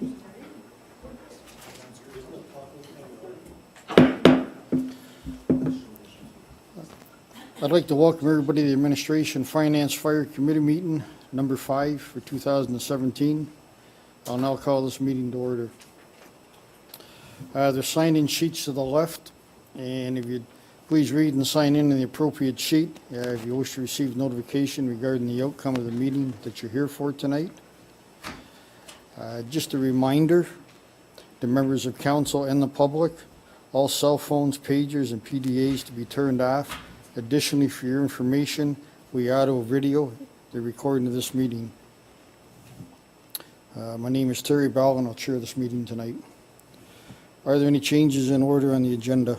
I'd like to welcome everybody to the Administration Finance Fire Committee meeting, number 5 for 2017. I'll now call this meeting to order. There's sign-in sheets to the left, and if you'd please read and sign in the appropriate sheet if you wish to receive notification regarding the outcome of the meeting that you're here for tonight. Just a reminder, the members of council and the public, all cell phones, pagers, and PDAs to be turned off. Additionally, for your information, we audio video the recording of this meeting. My name is Terry Bell, and I'll chair this meeting tonight. Are there any changes in order on the agenda?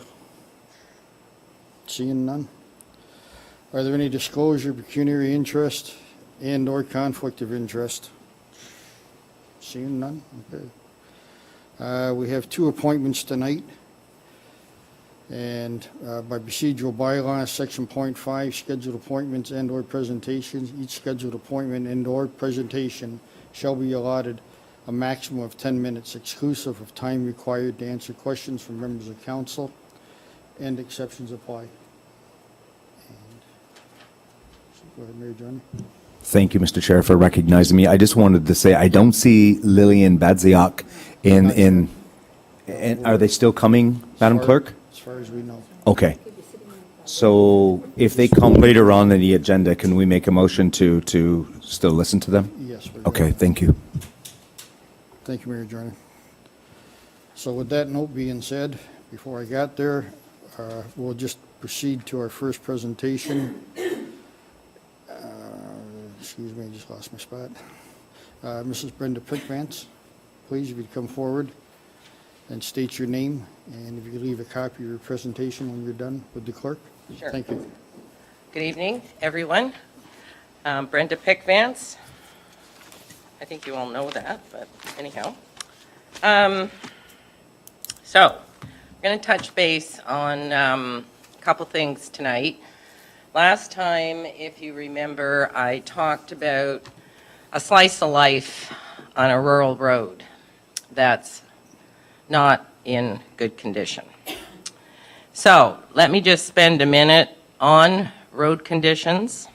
Seeing none. Are there any disclosure, pecuniary interest, and/or conflict of interest? Seeing none. Okay. We have 2 appointments tonight. And by procedural bylaws, section .5, scheduled appointments and/or presentations, each scheduled appointment and/or presentation shall be allotted a maximum of 10 minutes, exclusive of time required to answer questions from members of council, and exceptions apply. Go ahead, Mayor Johnny. Thank you, Mr. Chair, for recognizing me. I just wanted to say I don't see Lillian Badziak in are they still coming, Madam Clerk? As far as we know. Okay. So if they come later on in the agenda, can we make a motion to still listen to them? Yes. Okay, thank you. Thank you, Mayor Johnny. So with that note being said, before I got there, we'll just proceed to our first presentation. Excuse me, I just lost my spot. Mrs. Brenda Pickvance, please, if you'd come forward and state your name, and if you could leave a copy of your presentation when you're done with the clerk. Sure. Thank you. Good evening, everyone. Brenda Pickvance. I think you all know that, but anyhow. So, I'm going to touch base on a couple things tonight. Last time, if you remember, I talked about a slice of life on a rural road that's not in good condition. So let me just spend a minute on road conditions.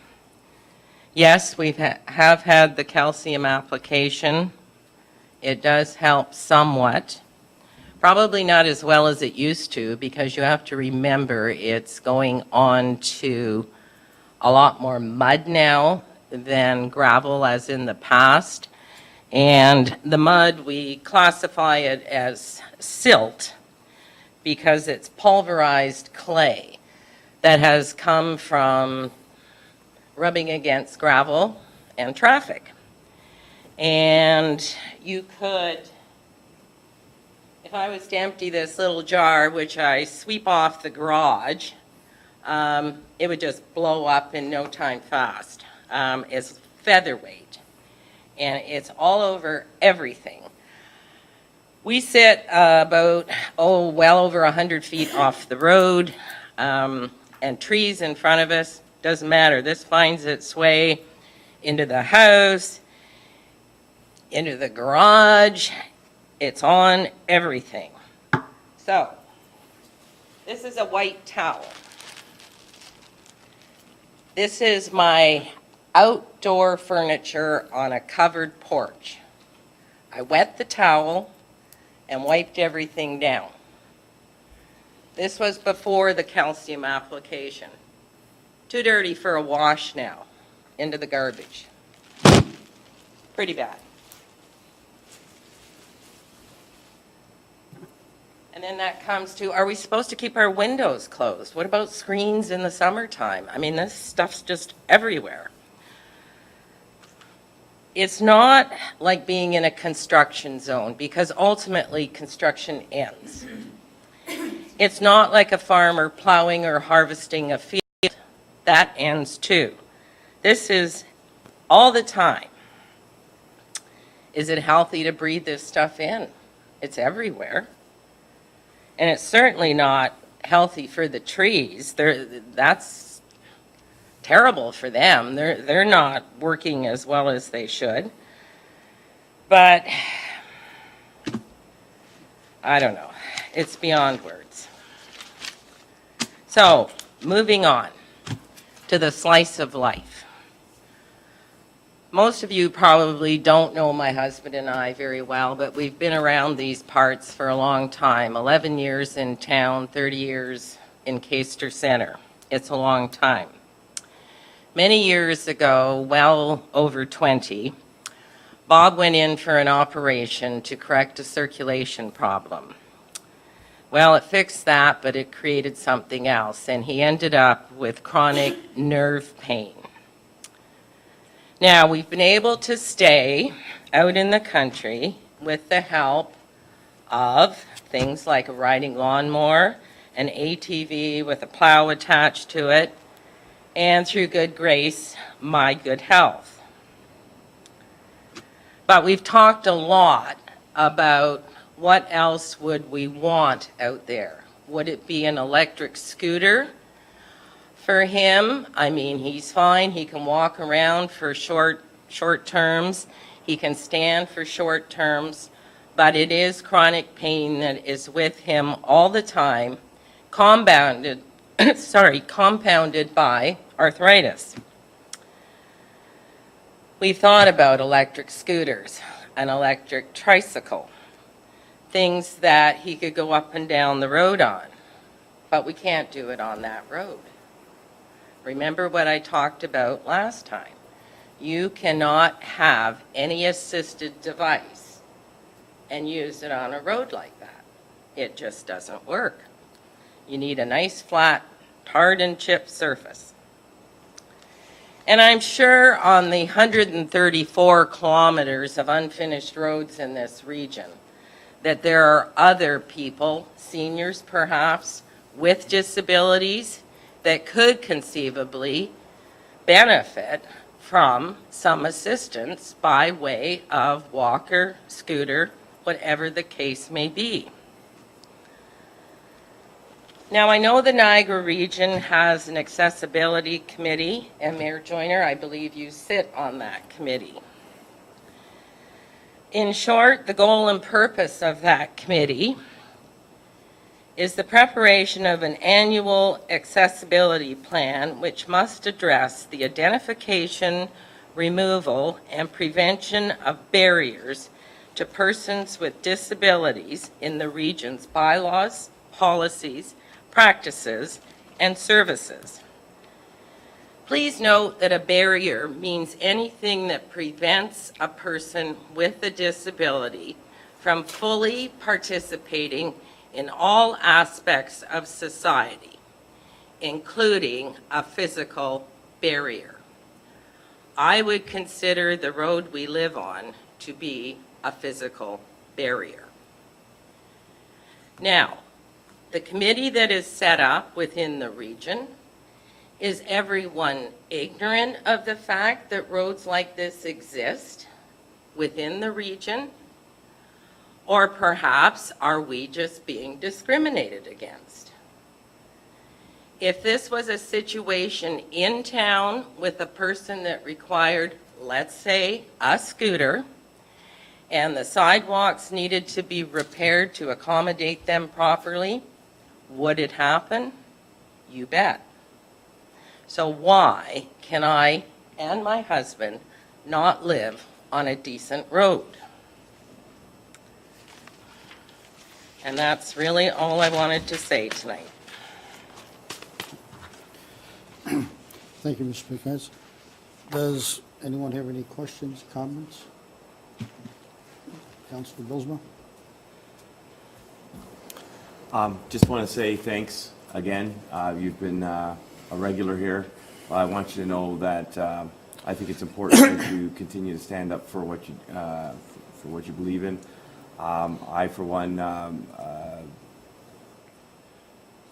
Yes, we have had the calcium application. It does help somewhat. Probably not as well as it used to, because you have to remember it's going on to a lot more mud now than gravel as in the past. And the mud, we classify it as silt because it's pulverized clay that has come from rubbing against gravel and traffic. And you could, if I was to empty this little jar, which I sweep off the garage, it would just blow up in no time fast. It's featherweight, and it's all over everything. We sit about, well over 100 feet off the road, and trees in front of us, doesn't matter. This finds its way into the house, into the garage. It's on everything. So, this is a white towel. This is my outdoor furniture on a covered porch. I wet the towel and wiped everything down. This was before the calcium application. Too dirty for a wash now. Into the garbage. Pretty bad. And then that comes to, are we supposed to keep our windows closed? What about screens in the summertime? I mean, this stuff's just everywhere. It's not like being in a construction zone, because ultimately construction ends. It's not like a farmer plowing or harvesting a field. That ends too. This is all the time. Is it healthy to breathe this stuff in? It's everywhere. And it's certainly not healthy for the trees. That's terrible for them. They're not working as well as they should. But I don't know. It's beyond words. So, moving on to the slice of life. Most of you probably don't know my husband and I very well, but we've been around these parts for a long time. 11 years in town, 30 years in Caister Centre. It's a long time. Many years ago, well over 20, Bob went in for an operation to correct a circulation problem. Well, it fixed that, but it created something else, and he ended up with chronic nerve pain. Now, we've been able to stay out in the country with the help of things like a riding lawnmower, an ATV with a plow attached to it, and through good grace, my good health. But we've talked a lot about what else would we want out there. Would it be an electric scooter? For him, I mean, he's fine. He can walk around for short terms. He can stand for short terms. But it is chronic pain that is with him all the time, compounded by arthritis. We've thought about electric scooters, an electric tricycle, things that he could go up and down the road on. But we can't do it on that road. Remember what I talked about last time. You cannot have any assisted device and use it on a road like that. It just doesn't work. You need a nice flat, tarred and chipped surface. And I'm sure on the 134 kilometers of unfinished roads in this region, that there are other people, seniors perhaps, with disabilities that could conceivably benefit from some assistance by way of walker, scooter, whatever the case may be. Now, I know the Niagara region has an accessibility committee, and Mayor Joyner, I believe you sit on that committee. In short, the goal and purpose of that committee is the preparation of an annual accessibility plan which must address the identification, removal, and prevention of barriers to persons with disabilities in the region's bylaws, policies, practices, and services. Please note that a barrier means anything that prevents a person with a disability from fully participating in all aspects of society, including a physical barrier. I would consider the road we live on to be a physical barrier. Now, the committee that is set up within the region, is everyone ignorant of the fact that roads like this exist within the region? Or perhaps are we just being discriminated against? If this was a situation in town with a person that required, let's say, a scooter, and the sidewalks needed to be repaired to accommodate them properly, would it happen? You bet. So why can I and my husband not live on a decent road? And that's really all I wanted to say tonight. Thank you, Ms. McInnes. Does anyone have any questions, comments? Councilor Bilsma? Just want to say thanks again. You've been a regular here. I want you to know that I think it's important that you continue to stand up for what you believe in. I, for one,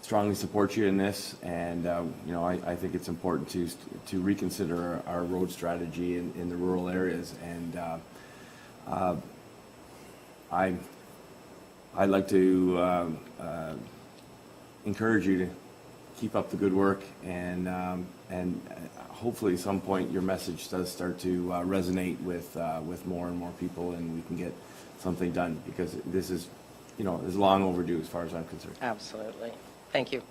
strongly support you in this, and you know, I think it's important to reconsider our road strategy in the rural areas. And I'd like to encourage you to keep up the good work, and hopefully at some point your message does start to resonate with more and more people, and we can get something done, because this is is long overdue as far as I'm concerned. Absolutely. Thank you.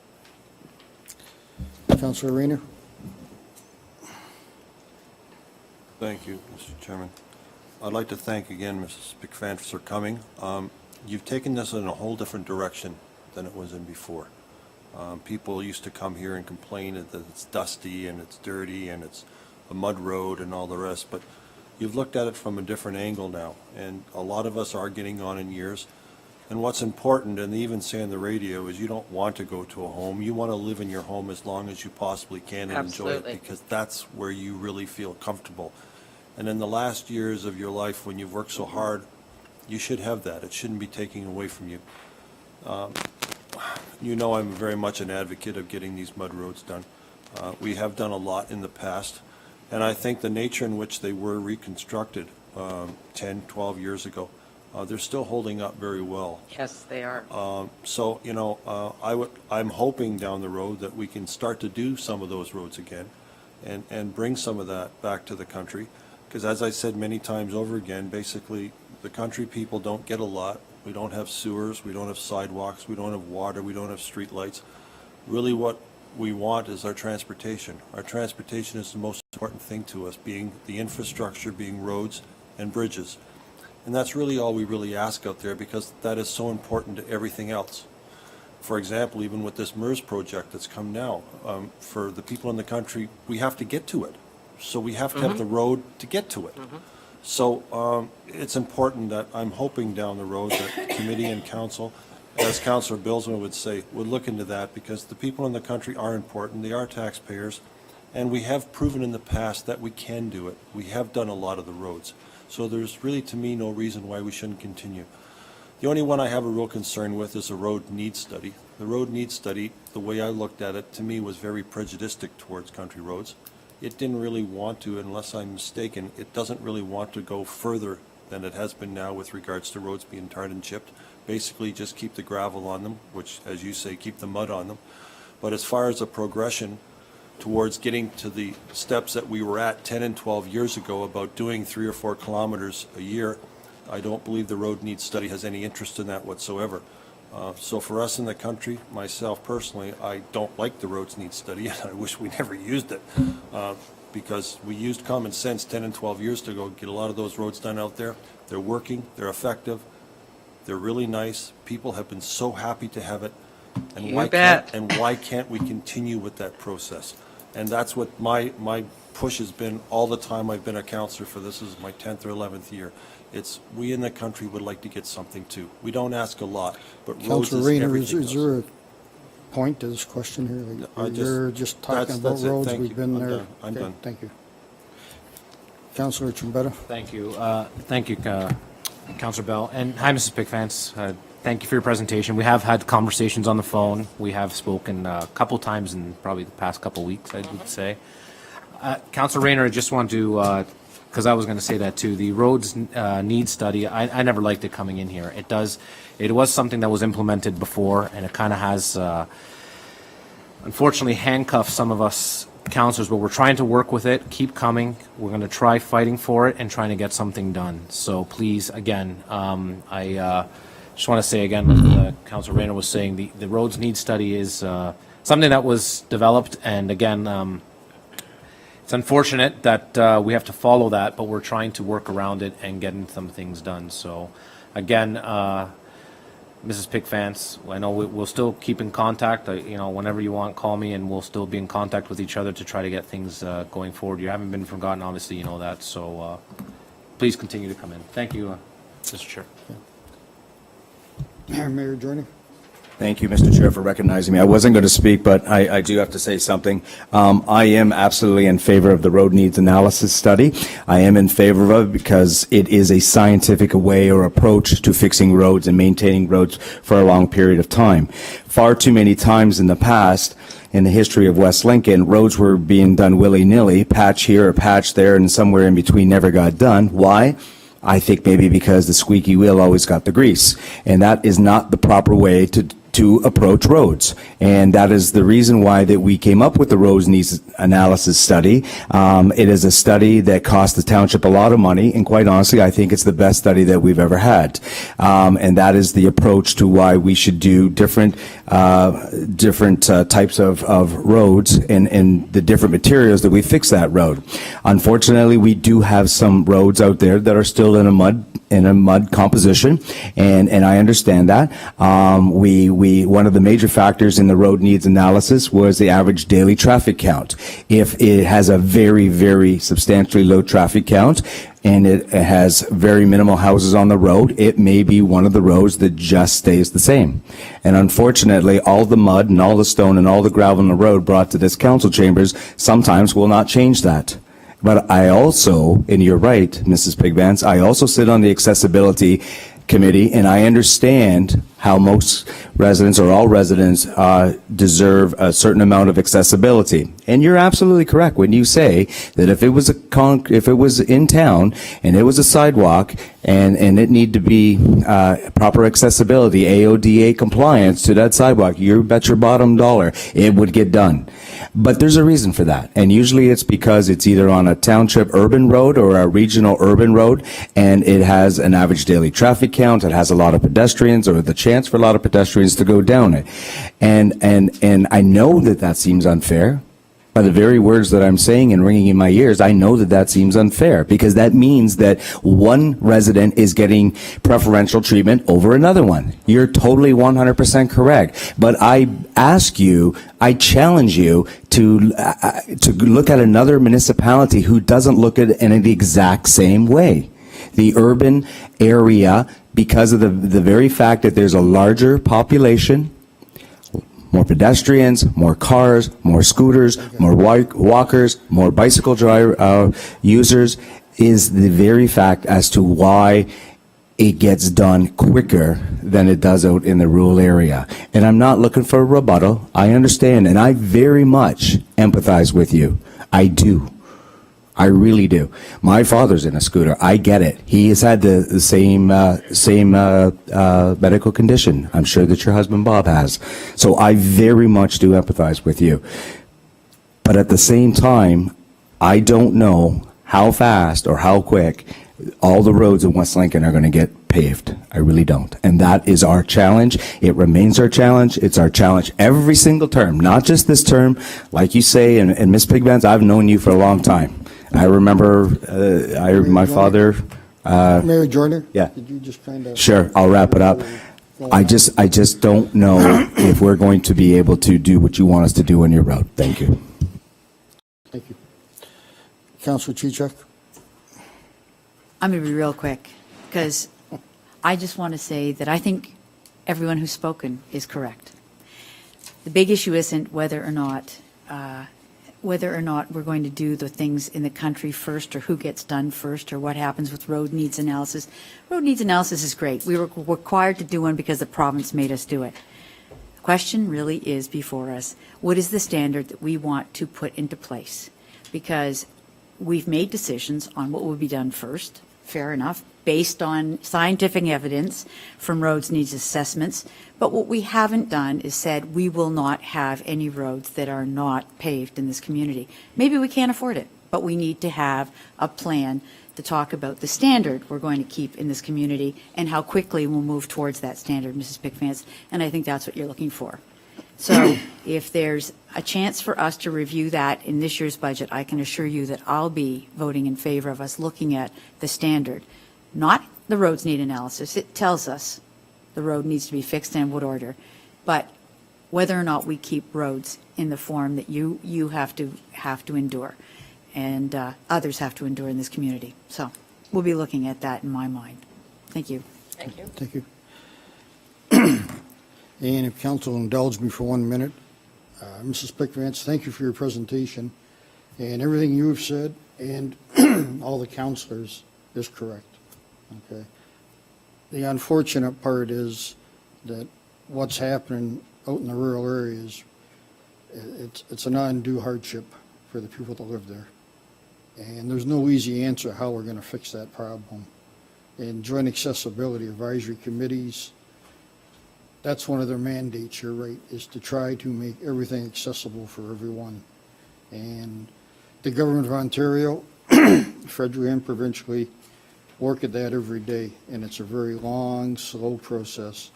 Councillor Rayner? Thank you, Mr. Chairman. I'd like to thank again Mrs. McFadden for coming. You've taken this in a whole different direction than it was in before. People used to come here and complain that it's dusty and it's dirty and it's a mud road and all the rest, but you've looked at it from a different angle now, and a lot of us are getting on in years. And what's important, and they even say on the radio, is you don't want to go to a home. You want to live in your home as long as you possibly can and enjoy Absolutely. it, because that's where you really feel comfortable. And in the last years of your life, when you've worked so hard, you should have that. It shouldn't be taken away from you. You know I'm very much an advocate of getting these mud roads done. We have done a lot in the past, and I think the nature in which they were reconstructed 10, 12 years ago, they're still holding up very well. Yes, they are. So, I'm hoping down the road that we can start to do some of those roads again and bring some of that back to the country. Because as I said many times over again, basically, the country people don't get a lot. We don't have sewers, we don't have sidewalks, we don't have water, we don't have streetlights. Really what we want is our transportation. Our transportation is the most important thing to us, being the infrastructure, being roads and bridges. And that's really all we really ask out there, because that is so important to everything else. For example, even with this MERS project that's come now, for the people in the country, we have to get to it. So we have to have the road to get to it. So it's important that I'm hoping down the road that committee and council, as Councillor Bilsma would say, would look into that, because the people in the country are important, they are taxpayers, and we have proven in the past that we can do it. We have done a lot of the roads. So there's really, to me, no reason why we shouldn't continue. The only one I have a real concern with is a road needs study. The road needs study, the way I looked at it, to me was very prejudiced towards country roads. It didn't really want to, unless I'm mistaken, it doesn't really want to go further than it has been now with regards to roads being tarred and chipped. Basically, just keep the gravel on them, which, as you say, keep the mud on them. But as far as a progression towards getting to the steps that we were at 10 and 12 years ago about doing 3 or 4 kilometers a year, I don't believe the road needs study has any interest in that whatsoever. So for us in the country, myself personally, I don't like the roads needs study, and I wish we never used it, because we used common sense 10 and 12 years ago to get a lot of those roads done out there. They're working, they're effective, they're really nice. People have been so happy to have it. And You bet. why can't we continue with that process? And that's what my push has been all the time I've been a councillor for this. Is my 10th or 11th year. It's we in the country would like to get something too. We don't ask a lot, but roads Councillor is Rayner, everything. is there a point to this question here? No, Like, You're just talking about that's it. roads, Thank we've you. been I'm there. done. I'm Okay, done. Thank you. Councillor Chimbetta? Thank you. Thank you, Councillor Bell. And hi, Mrs. Pickfance. Thank you for your presentation. We have had conversations on the phone. We have spoken a couple times in probably the past couple weeks, I would say. Councillor Rayner, I just want to, because I was going to say that too, the roads need study, I never liked it coming in here. It was something that was implemented before, and it kind of has, unfortunately, handcuffed some of us councillors, but we're trying to work with it, keep coming. We're going to try fighting for it and trying to get something done. So please, again, I just want to say again, like Councillor Rayner was saying, the roads need study is something that was developed, and again, it's unfortunate that we have to follow that, but we're trying to work around it and getting some things done. So again, Mrs. Pickfance, I know we'll still keep in contact. Whenever you want, call me, and we'll still be in contact with each other to try to get things going forward. You haven't been forgotten, obviously, you know that. So please continue to come in. Thank you, Mr. Chair. Mayor Jordan? Thank you, Mr. Chair, for recognizing me. I wasn't going to speak, but I do have to say something. I am absolutely in favor of the road needs analysis study. I am in favor of it because it is a scientific way or approach to fixing roads and maintaining roads for a long period of time. Far too many times in the past, in the history of West Lincoln, roads were being done willy-nilly, patch here or patch there, and somewhere in between never got done. Why? I think maybe because the squeaky wheel always got the grease, and that is not the proper way to to approach roads. And that is the reason why that we came up with the roads needs analysis study. It is a study that cost the township a lot of money, and quite honestly, I think it's the best study that we've ever had. And that is the approach to why we should do different types of roads and the different materials that we fix that road. Unfortunately, we do have some roads out there that are still in a mud composition, and I understand that. One of the major factors in the road needs analysis was the average daily traffic count. If it has a very, very substantially low traffic count, and it has very minimal houses on the road, it may be one of the roads that just stays the same. And unfortunately, all the mud and all the stone and all the gravel on the road brought to this council chambers sometimes will not change that. But I also, and you're right, Mrs. Pigvance, I also sit on the accessibility committee, and I understand how most residents or all residents deserve a certain amount of accessibility. And you're absolutely correct when you say that if it was if it was in town and it was a sidewalk and it need to be proper accessibility, AODA compliance to that sidewalk, you bet your bottom dollar it would get done. But there's a reason for that. And usually it's because it's either on a township urban road or a regional urban road, and it has an average daily traffic count, it has a lot of pedestrians or the chance for a lot of pedestrians to go down it. And I know that that seems unfair. By the very words that I'm saying and ringing in my ears, I know that that seems unfair, because that means that one resident is getting preferential treatment over another one. You're totally 100% correct. But I ask you, I challenge you to look at another municipality who doesn't look at it in the exact same way. The urban area, because of the very fact that there's a larger population, more pedestrians, more cars, more scooters, more walkers, more bicycle users, is the very fact as to why it gets done quicker than it does out in the rural area. And I'm not looking for a rebuttal. I understand, and I very much empathize with you. I do. I really do. My father's in a scooter. I get it. He has had the same medical condition. I'm sure that your husband Bob has. So I very much do empathize with you. But at the same time, I don't know how fast or how quick all the roads in West Lincoln are going to get paved. I really don't. And that is our challenge. It remains our challenge. It's our challenge every single term, not just this term. Like you say, and Ms. Pigvance, I've known you for a long time. I remember my father. Mayor Joyner? Yeah. Did you just kind of? Sure, I'll wrap it up. I just don't know if we're going to be able to do what you want us to do on your road. Thank you. Thank you. Councilor Chichak? I'm going to be real quick, because I just want to say that I think everyone who's spoken is correct. The big issue isn't whether or not we're going to do the things in the country first, or who gets done first, or what happens with road needs analysis. Road needs analysis is great. We were required to do one because the province made us do it. The question really is before us, what is the standard that we want to put into place? Because we've made decisions on what will be done first, fair enough, based on scientific evidence from roads needs assessments. But what we haven't done is said we will not have any roads that are not paved in this community. Maybe we can't afford it, but we need to have a plan to talk about the standard we're going to keep in this community and how quickly we'll move towards that standard, Mrs. Pigvance. And I think that's what you're looking for. So if there's a chance for us to review that in this year's budget, I can assure you that I'll be voting in favor of us looking at the standard, not the roads need analysis. It tells us the road needs to be fixed and in what order, but whether or not we keep roads in the form that you have to endure, and others have to endure in this community. So we'll be looking at that in my mind. Thank you. Thank you. Thank you. And if council will indulge me for 1 minute, Mrs. Pigvance, thank you for your presentation, and everything you have said and all the councilors is correct. Okay. The unfortunate part is that what's happening out in the rural areas, it's an undue hardship for the people that live there. And there's no easy answer how we're going to fix that problem. And joint accessibility advisory committees, that's one of their mandates, you're right, is to try to make everything accessible for everyone. And the government of Ontario, federally and provincially, work at that every day, and it's a very long, slow process.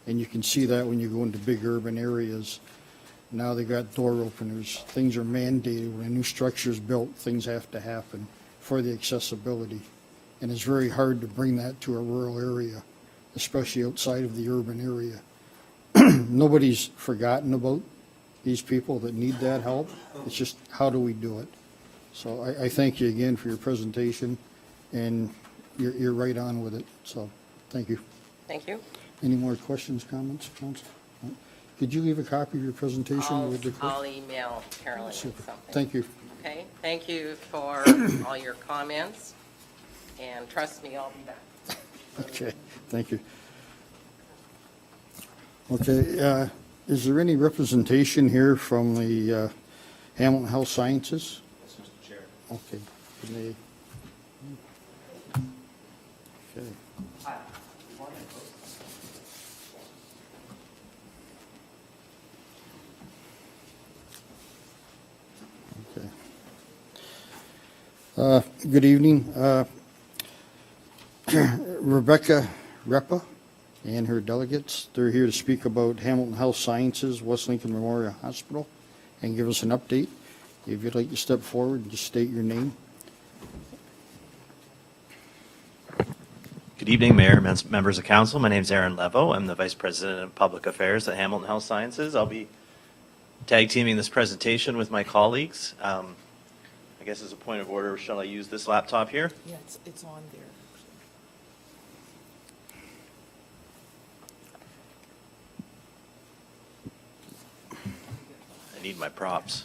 And you can see that when you go into big urban areas. Now they got door openers, things are mandated, when a new structure is built, things have to happen for the accessibility. And it's very hard to bring that to a rural area, especially outside of the urban area. Nobody's forgotten about these people that need that help. It's just, how do we do it? So I thank you again for your presentation, and you're right on with it. So, thank you. Thank you. Any more questions, comments, council? No? Could you leave a copy of your presentation with the clerk? I'll email Carolyn Super. something. Thank you. Okay, thank you for all your comments, and trust me, I'll be back. Okay, thank you. Okay, is there any representation here from the Hamilton Health Sciences? Yes, Mr. Chair. Okay. Can they- Okay. Okay. Good evening. Rebecca Repa and her delegates, they're here to speak about Hamilton Health Sciences, West Lincoln Memorial Hospital, and give us an update. If you'd like to step forward and just state your name. Good evening, Mayor, members of council. My name is Aaron Levo. I'm the Vice President of Public Affairs at Hamilton Health Sciences. I'll be tag teaming this presentation with my colleagues. I guess as a point of order, shall I use this laptop here? Yeah, it's on there. I need my props.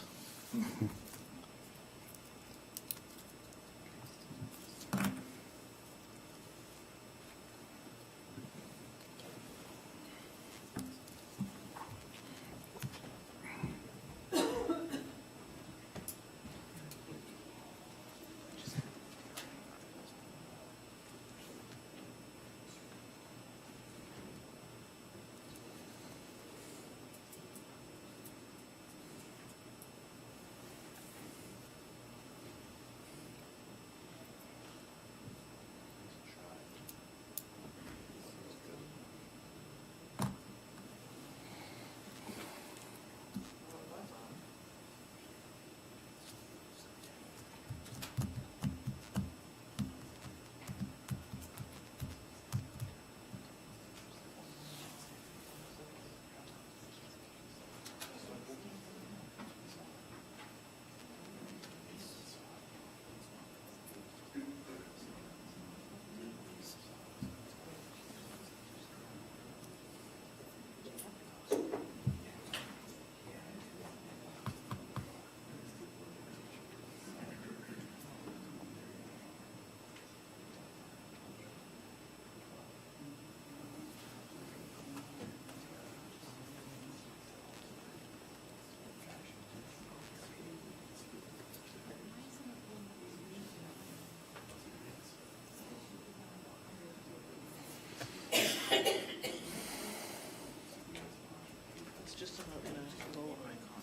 It's just about in a little icon.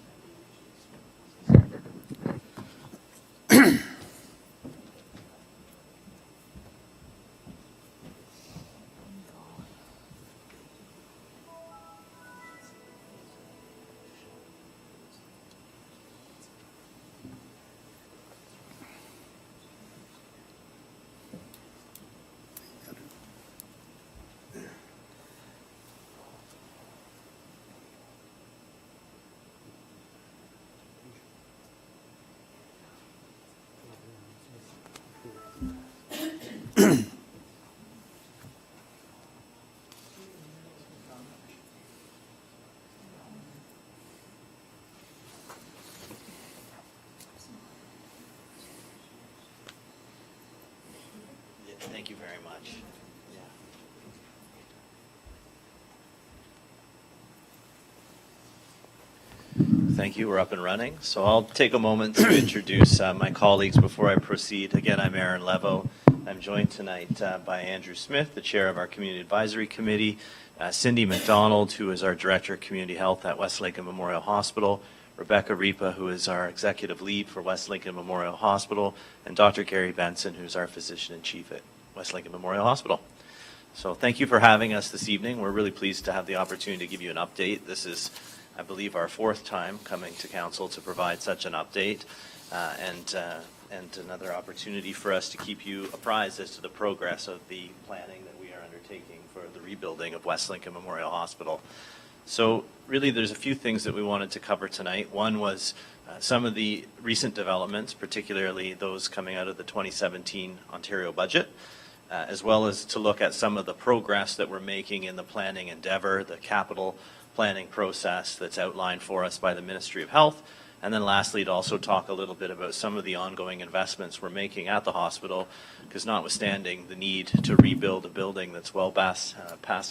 Thank you very much. Thank you. We're up and running. So I'll take a moment to introduce my colleagues before I proceed. Again, I'm Aaron Levo, I'm joined tonight by Andrew Smith, the chair of our Community Advisory Committee, Cindy McDonald, who is our Director of Community Health at West Lincoln Memorial Hospital, Rebecca Ripa, who is our Executive Lead for West Lincoln Memorial Hospital, and Dr. Gary Benson, who's our Physician-in-Chief at West Lincoln Memorial Hospital. So thank you for having us this evening. We're really pleased to have the opportunity to give you an update. This is, I believe, our fourth time coming to council to provide such an update, and another opportunity for us to keep you apprised as to the progress of the planning that we are undertaking for the rebuilding of West Lincoln Memorial Hospital. So really, there's a few things that we wanted to cover tonight. One was some of the recent developments, particularly those coming out of the 2017 Ontario budget, as well as to look at some of the progress that we're making in the planning endeavor, the capital planning process that's outlined for us by the Ministry of Health. And then lastly, to also talk a little bit about some of the ongoing investments we're making at the hospital, because notwithstanding the need to rebuild a building that's well past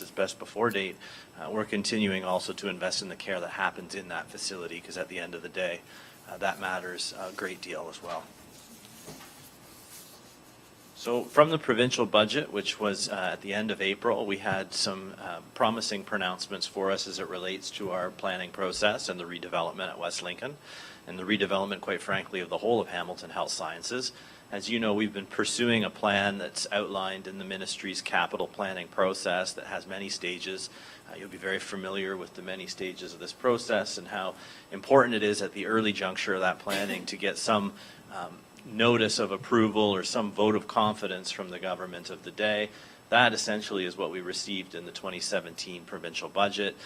its best before date, we're continuing also to invest in the care that happens in that facility, because at the end of the day, that matters a great deal as well. So from the provincial budget, which was at the end of April, we had some promising pronouncements for us as it relates to our planning process and the redevelopment at West Lincoln, and the redevelopment, quite frankly, of the whole of Hamilton Health Sciences. As you know, we've been pursuing a plan that's outlined in the ministry's capital planning process that has many stages. You'll be very familiar with the many stages of this process and how important it is at the early juncture of that planning to get some notice of approval or some vote of confidence from the government of the day. That essentially is what we received in the 2017 provincial budget.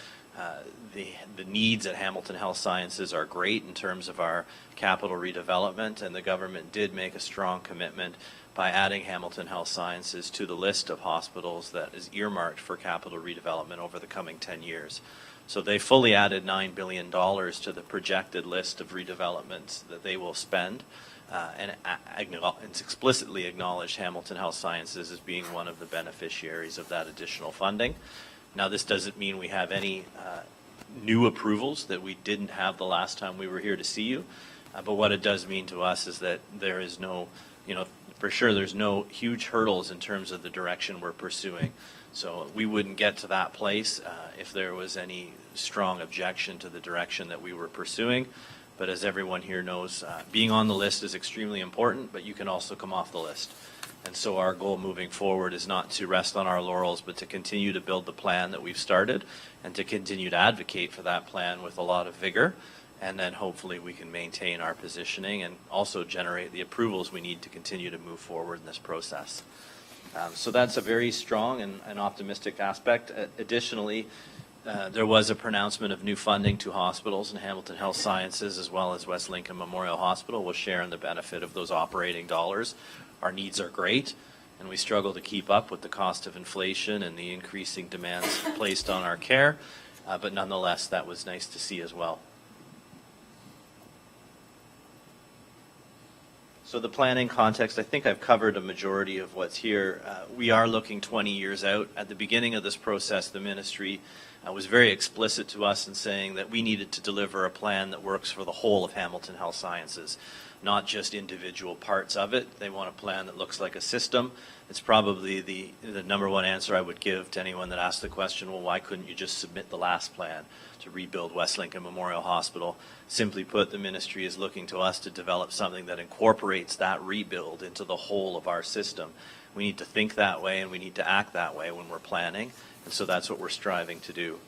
The needs at Hamilton Health Sciences are great in terms of our capital redevelopment, and the government did make a strong commitment by adding Hamilton Health Sciences to the list of hospitals that is earmarked for capital redevelopment over the coming 10 years. So they fully added $9 billion to the projected list of redevelopments that they will spend. And it's explicitly acknowledged Hamilton Health Sciences as being one of the beneficiaries of that additional funding. Now, this doesn't mean we have any new approvals that we didn't have the last time we were here to see you, but what it does mean to us is that there is no, for sure there's no huge hurdles in terms of the direction we're pursuing. So we wouldn't get to that place if there was any strong objection to the direction that we were pursuing. But as everyone here knows, being on the list is extremely important, but you can also come off the list. And so our goal moving forward is not to rest on our laurels, but to continue to build the plan that we've started and to continue to advocate for that plan with a lot of vigor. And then hopefully we can maintain our positioning and also generate the approvals we need to continue to move forward in this process. So that's a very strong and optimistic aspect. Additionally, there was a pronouncement of new funding to hospitals, and Hamilton Health Sciences as well as West Lincoln Memorial Hospital will share in the benefit of those operating dollars. Our needs are great, and we struggle to keep up with the cost of inflation and the increasing demands placed on our care, but nonetheless, that was nice to see as well. So the planning context, I think I've covered a majority of what's here. We are looking 20 years out. At the beginning of this process, the ministry was very explicit to us in saying that we needed to deliver a plan that works for the whole of Hamilton Health Sciences, not just individual parts of it. They want a plan that looks like a system. It's probably the number one answer I would give to anyone that asks the question, well, why couldn't you just submit the last plan to rebuild West Lincoln Memorial Hospital? Simply put, the ministry is looking to us to develop something that incorporates that rebuild into the whole of our system. We need to think that way and we need to act that way when we're planning, and so that's what we're striving to do.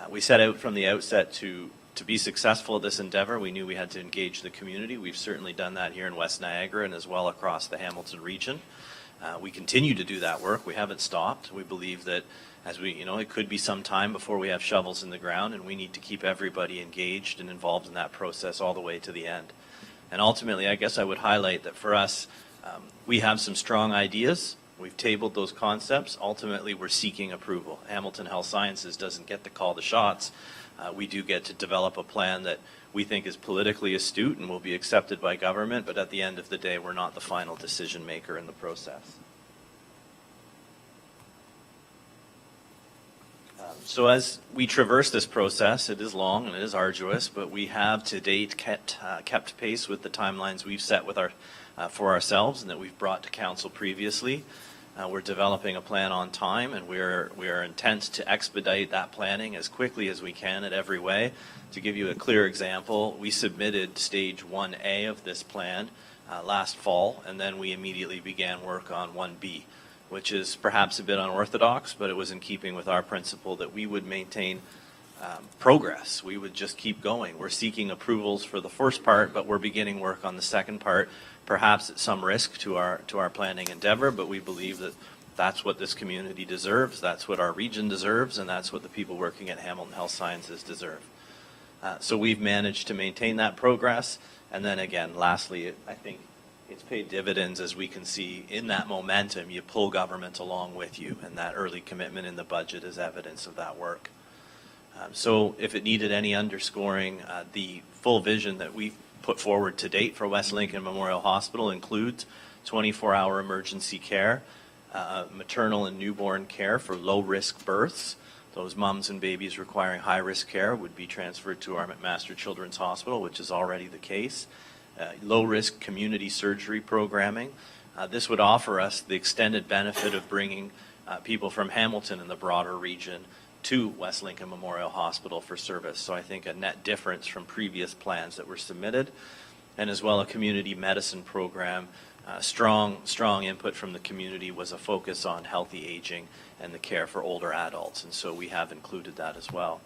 We set out from the outset to be successful at this endeavor. We knew we had to engage the community. We've certainly done that here in West Niagara and as well across the Hamilton region. We continue to do that work. We haven't stopped. We believe that it could be some time before we have shovels in the ground, and we need to keep everybody engaged and involved in that process all the way to the end. And ultimately, I guess I would highlight that for us, we have some strong ideas. We've tabled those concepts. Ultimately, we're seeking approval. Hamilton Health Sciences doesn't get to call the shots. We do get to develop a plan that we think is politically astute and will be accepted by government, but at the end of the day, we're not the final decision maker in the process. So as we traverse this process, it is long and it is arduous, but we have to date kept pace with the timelines we've set with for ourselves and that we've brought to council previously. We're developing a plan on time, and we are intent to expedite that planning as quickly as we can in every way. To give you a clear example, we submitted stage 1A of this plan last fall, and then we immediately began work on 1B, which is perhaps a bit unorthodox, but it was in keeping with our principle that we would maintain progress. We would just keep going. We're seeking approvals for the first part, but we're beginning work on the second part, perhaps at some risk to our planning endeavor, but we believe that that's what this community deserves, that's what our region deserves, and that's what the people working at Hamilton Health Sciences deserve. So we've managed to maintain that progress. And then again, lastly, I think it's paid dividends, as we can see in that momentum. You pull government along with you, and that early commitment in the budget is evidence of that work. So if it needed any underscoring, the full vision that we've put forward to date for West Lincoln Memorial Hospital includes 24-hour emergency care, maternal and newborn care for low-risk births. Those moms and babies requiring high-risk care would be transferred to our McMaster Children's Hospital, which is already the case. Low-risk community surgery programming. This would offer us the extended benefit of bringing people from Hamilton and the broader region to West Lincoln Memorial Hospital for service. So I think a net difference from previous plans that were submitted. And as well, a community medicine program. Strong input from the community was a focus on healthy aging and the care for older adults. And so we have included that as well.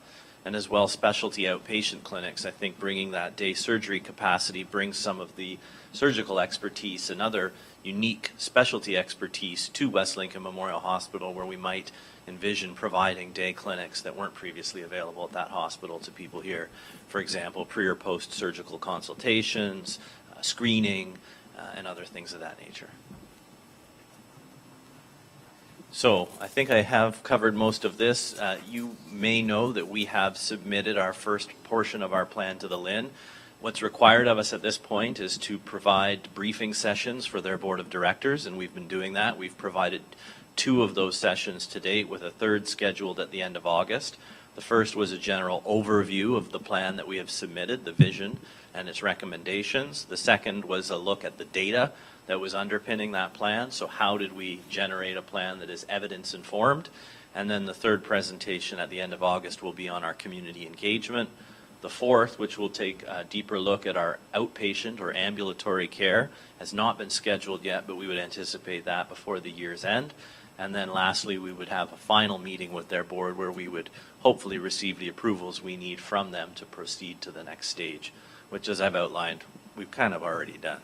And as well, specialty outpatient clinics. I think bringing that day surgery capacity brings some of the surgical expertise and other unique specialty expertise to West Lincoln Memorial Hospital, where we might envision providing day clinics that weren't previously available at that hospital to people here. For example, pre or post surgical consultations, screening, and other things of that nature. So I think I have covered most of this. You may know that we have submitted our first portion of our plan to the LHIN. What's required of us at this point is to provide briefing sessions for their board of directors, and we've been doing that. We've provided 2 of those sessions to date, with a 3rd scheduled at the end of August. The first was a general overview of the plan that we have submitted, the vision and its recommendations. The second was a look at the data that was underpinning that plan. So how did we generate a plan that is evidence informed? And then the 3rd presentation at the end of August will be on our community engagement. The 4th, which will take a deeper look at our outpatient or ambulatory care, has not been scheduled yet, but we would anticipate that before the year's end. And then lastly, we would have a final meeting with their board where we would hopefully receive the approvals we need from them to proceed to the next stage, which, as I've outlined, we've kind of already done.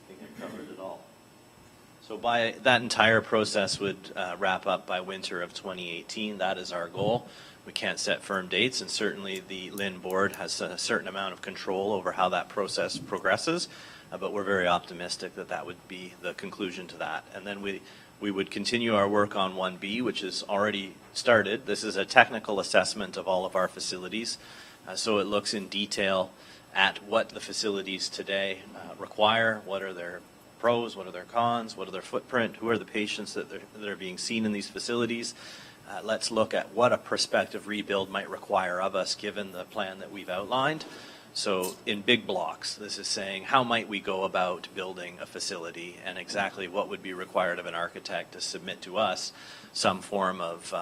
I think I covered it all. So by that entire process would wrap up by winter of 2018. That is our goal. We can't set firm dates, and certainly the LHIN board has a certain amount of control over how that process progresses, but we're very optimistic that that would be the conclusion to that. And then we would continue our work on 1B, which is already started. This is a technical assessment of all of our facilities, so it looks in detail at what the facilities today require, what are their pros, what are their cons, what are their footprint, who are the patients that are being seen in these facilities. Let's look at what a prospective rebuild might require of us given the plan that we've outlined. So in big blocks, this is saying how might we go about building a facility and exactly what would be required of an architect to submit to us some form of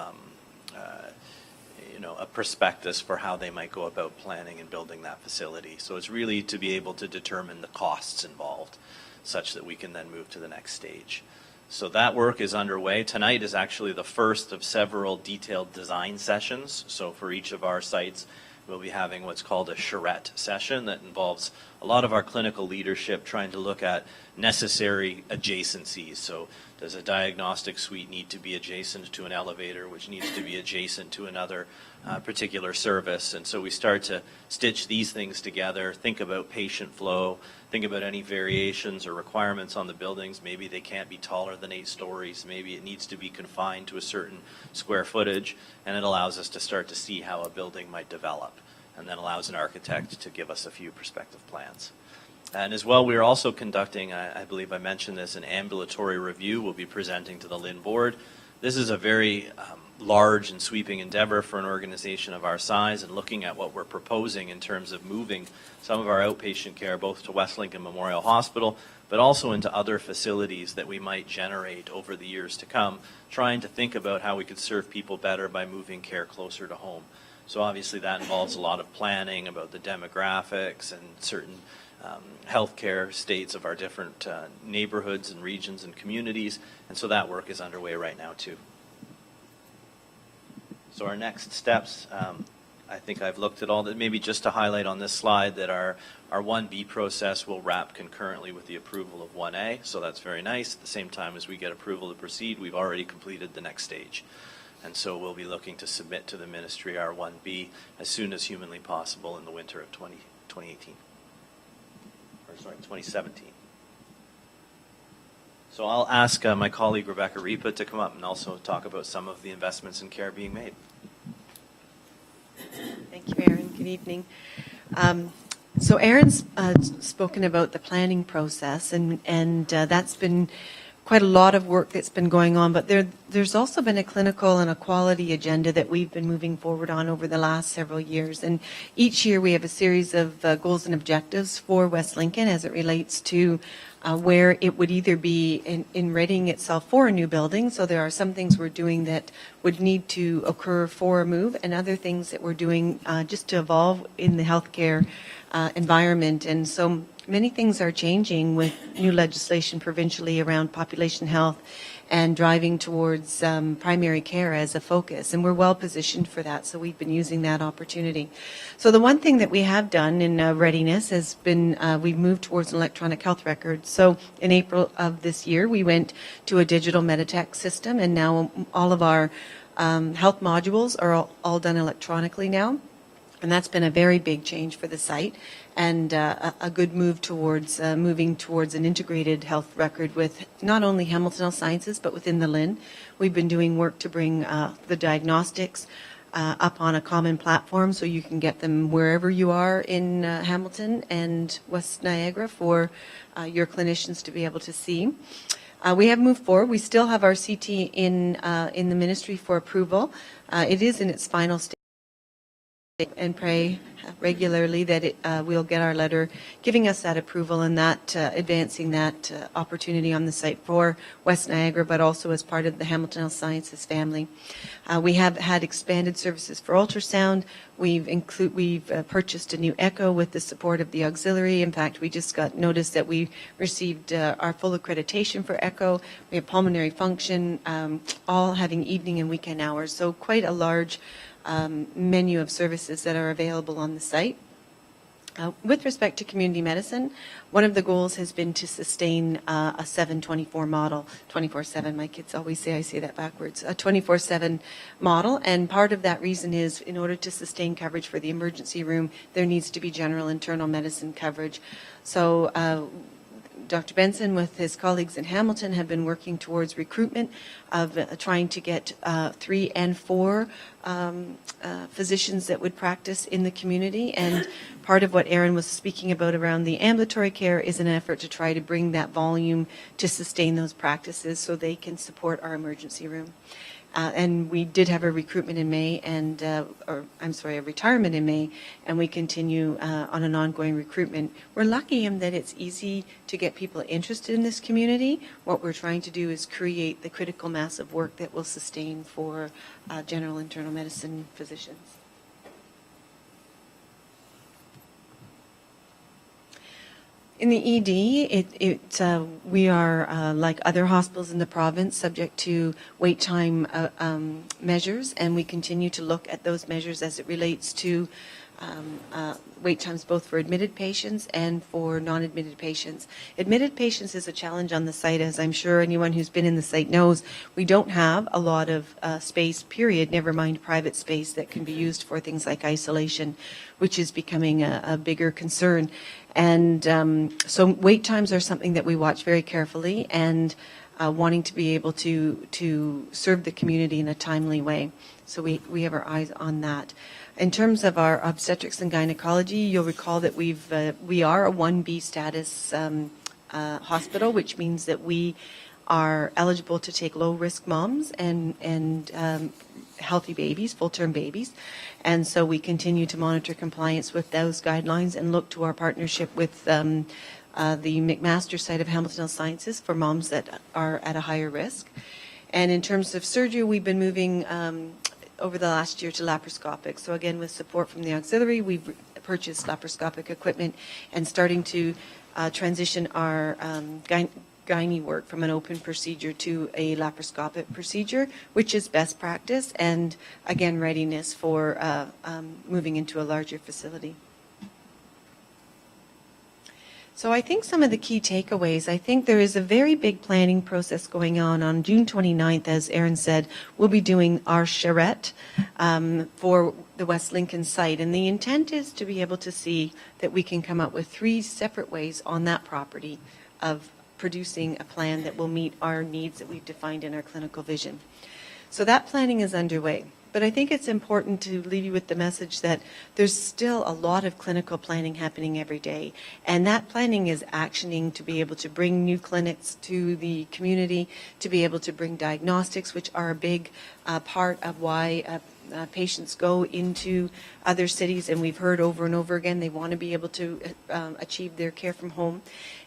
a prospectus for how they might go about planning and building that facility. So it's really to be able to determine the costs involved such that we can then move to the next stage. So that work is underway. Tonight is actually the first of several detailed design sessions. So for each of our sites, we'll be having what's called a charrette session that involves a lot of our clinical leadership trying to look at necessary adjacencies. So does a diagnostic suite need to be adjacent to an elevator, which needs to be adjacent to another particular service? And so we start to stitch these things together, think about patient flow, think about any variations or requirements on the buildings. Maybe they can't be taller than 8 stories. Maybe it needs to be confined to a certain square footage, and it allows us to start to see how a building might develop, and then allows an architect to give us a few prospective plans. And as well, we are also conducting, I believe I mentioned this, an ambulatory review we'll be presenting to the LHIN board. This is a very large and sweeping endeavor for an organization of our size, and looking at what we're proposing in terms of moving some of our outpatient care both to West Lincoln Memorial Hospital, but also into other facilities that we might generate over the years to come, trying to think about how we could serve people better by moving care closer to home. So obviously that involves a lot of planning about the demographics and certain healthcare states of our different neighborhoods and regions and communities, and so that work is underway right now too. So our next steps, I think I've looked at all that. Maybe just to highlight on this slide that our 1B process will wrap concurrently with the approval of 1A, so that's very nice. At the same time as we get approval to proceed, we've already completed the next stage. And so we'll be looking to submit to the ministry our 1B as soon as humanly possible in the winter of 2018. Or sorry, 2017. So I'll ask my colleague Rebecca Ripa to come up and also talk about some of the investments in care being made. Thank you, Aaron. Good evening. So Aaron's spoken about the planning process, and that's been quite a lot of work that's been going on, but there's also been a clinical and a quality agenda that we've been moving forward on over the last several years. And each year we have a series of goals and objectives for West Lincoln as it relates to where it would either be in readying itself for a new building. So there are some things we're doing that would need to occur for a move, and other things that we're doing just to evolve in the healthcare environment. And so many things are changing with new legislation provincially around population health and driving towards primary care as a focus. And we're well positioned for that, so we've been using that opportunity. So the one thing that we have done in readiness has been we've moved towards an electronic health record. So in April of this year, we went to a digital Meditech system, and now all of our health modules are all done electronically now. And that's been a very big change for the site, and a good move towards moving towards an integrated health record with not only Hamilton Health Sciences, but within the LHIN. We've been doing work to bring the diagnostics up on a common platform so you can get them wherever you are in Hamilton and West Niagara for your clinicians to be able to see. We have moved forward. We still have our CT in the ministry for approval. It is in its final stage, and pray regularly that we'll get our letter giving us that approval and that advancing that opportunity on the site for West Niagara, but also as part of the Hamilton Health Sciences family. We have had expanded services for ultrasound. We've purchased a new echo with the support of the auxiliary. In fact, we just got notice that we received our full accreditation for echo. We have pulmonary function, all having evening and weekend hours. So quite a large menu of services that are available on the site. With respect to community medicine, one of the goals has been to sustain a 7/24 model, 24/7. My kids always say I say that backwards. A 24/7 model, and part of that reason is in order to sustain coverage for the emergency room, there needs to be general internal medicine coverage. So Dr. Benson, with his colleagues in Hamilton, have been working towards recruitment of trying to get 3 and 4 physicians that would practice in the community. And part of what Aaron was speaking about around the ambulatory care is an effort to try to bring that volume to sustain those practices so they can support our emergency room. And we did have a recruitment in May, and a retirement in May, and we continue on an ongoing recruitment. We're lucky in that it's easy to get people interested in this community. What we're trying to do is create the critical mass of work that will sustain for general internal medicine physicians. In the ED, we are, like other hospitals in the province, subject to wait time measures, and we continue to look at those measures as it relates to wait times both for admitted patients and for non-admitted patients. Admitted patients is a challenge on the site, as I'm sure anyone who's been in the site knows. We don't have a lot of space, period, never mind private space that can be used for things like isolation, which is becoming a bigger concern. And so wait times are something that we watch very carefully, and wanting to be able to serve the community in a timely way. So we have our eyes on that. In terms of our obstetrics and gynecology, you'll recall that we are a 1B status hospital, which means that we are eligible to take low-risk moms and healthy babies, full-term babies. And so we continue to monitor compliance with those guidelines and look to our partnership with the McMaster site of Hamilton Health Sciences for moms that are at a higher risk. And in terms of surgery, we've been moving over the last year to laparoscopic. So again, with support from the auxiliary, we've purchased laparoscopic equipment and starting to transition our gynae work from an open procedure to a laparoscopic procedure, which is best practice and, again, readiness for moving into a larger facility. So I think some of the key takeaways, I think there is a very big planning process going on. On June 29th, as Aaron said, we'll be doing our charrette for the West Lincoln site. And the intent is to be able to see that we can come up with 3 separate ways on that property of producing a plan that will meet our needs that we've defined in our clinical vision. So that planning is underway. But I think it's important to leave you with the message that there's still a lot of clinical planning happening every day. And that planning is actioning to be able to bring new clinics to the community, to be able to bring diagnostics, which are a big part of why patients go into other cities. And we've heard over and over again, they want to be able to achieve their care from home.